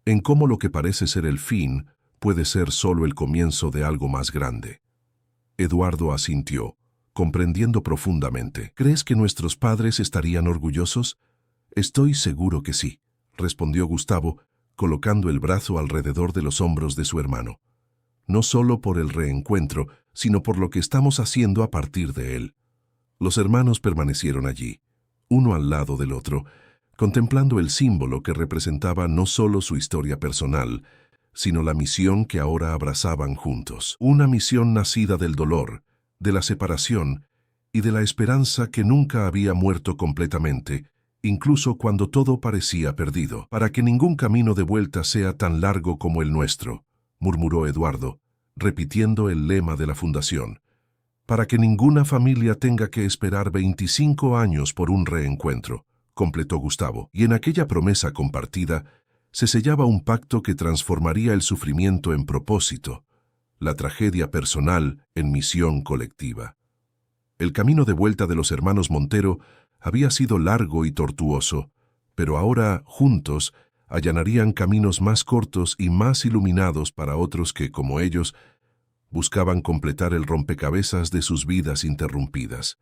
S1: en cómo lo que parece ser el fin puede ser solo el comienzo de algo más grande». Eduardo asintió, comprendiendo profundamente. «¿Crees que nuestros padres estarían orgullosos?». «Estoy seguro que sí», respondió Gustavo, colocando el brazo alrededor de los hombros de su hermano. «No solo por el reencuentro, sino por lo que estamos haciendo a partir de él». Los hermanos permanecieron allí, uno al lado del otro, contemplando el símbolo que representaba no solo su historia personal, sino la misión que ahora abrazaban juntos. Una misión nacida del dolor, de la separación y de la esperanza que nunca había muerto completamente, incluso cuando todo parecía perdido. «Para que ningún camino de vuelta sea tan largo como el nuestro», murmuró Eduardo, repitiendo el lema de la fundación. «Para que ninguna familia tenga que esperar 25 años por un reencuentro», completó Gustavo. Y en aquella promesa compartida se sellaba un pacto que transformaría el sufrimiento en propósito, la tragedia personal en misión colectiva. El camino de vuelta de los hermanos Montero había sido largo y tortuoso, pero ahora, juntos, allanarían caminos más cortos y más iluminados para otros que, como ellos, buscaban completar el rompecabezas de sus vidas interrumpidas.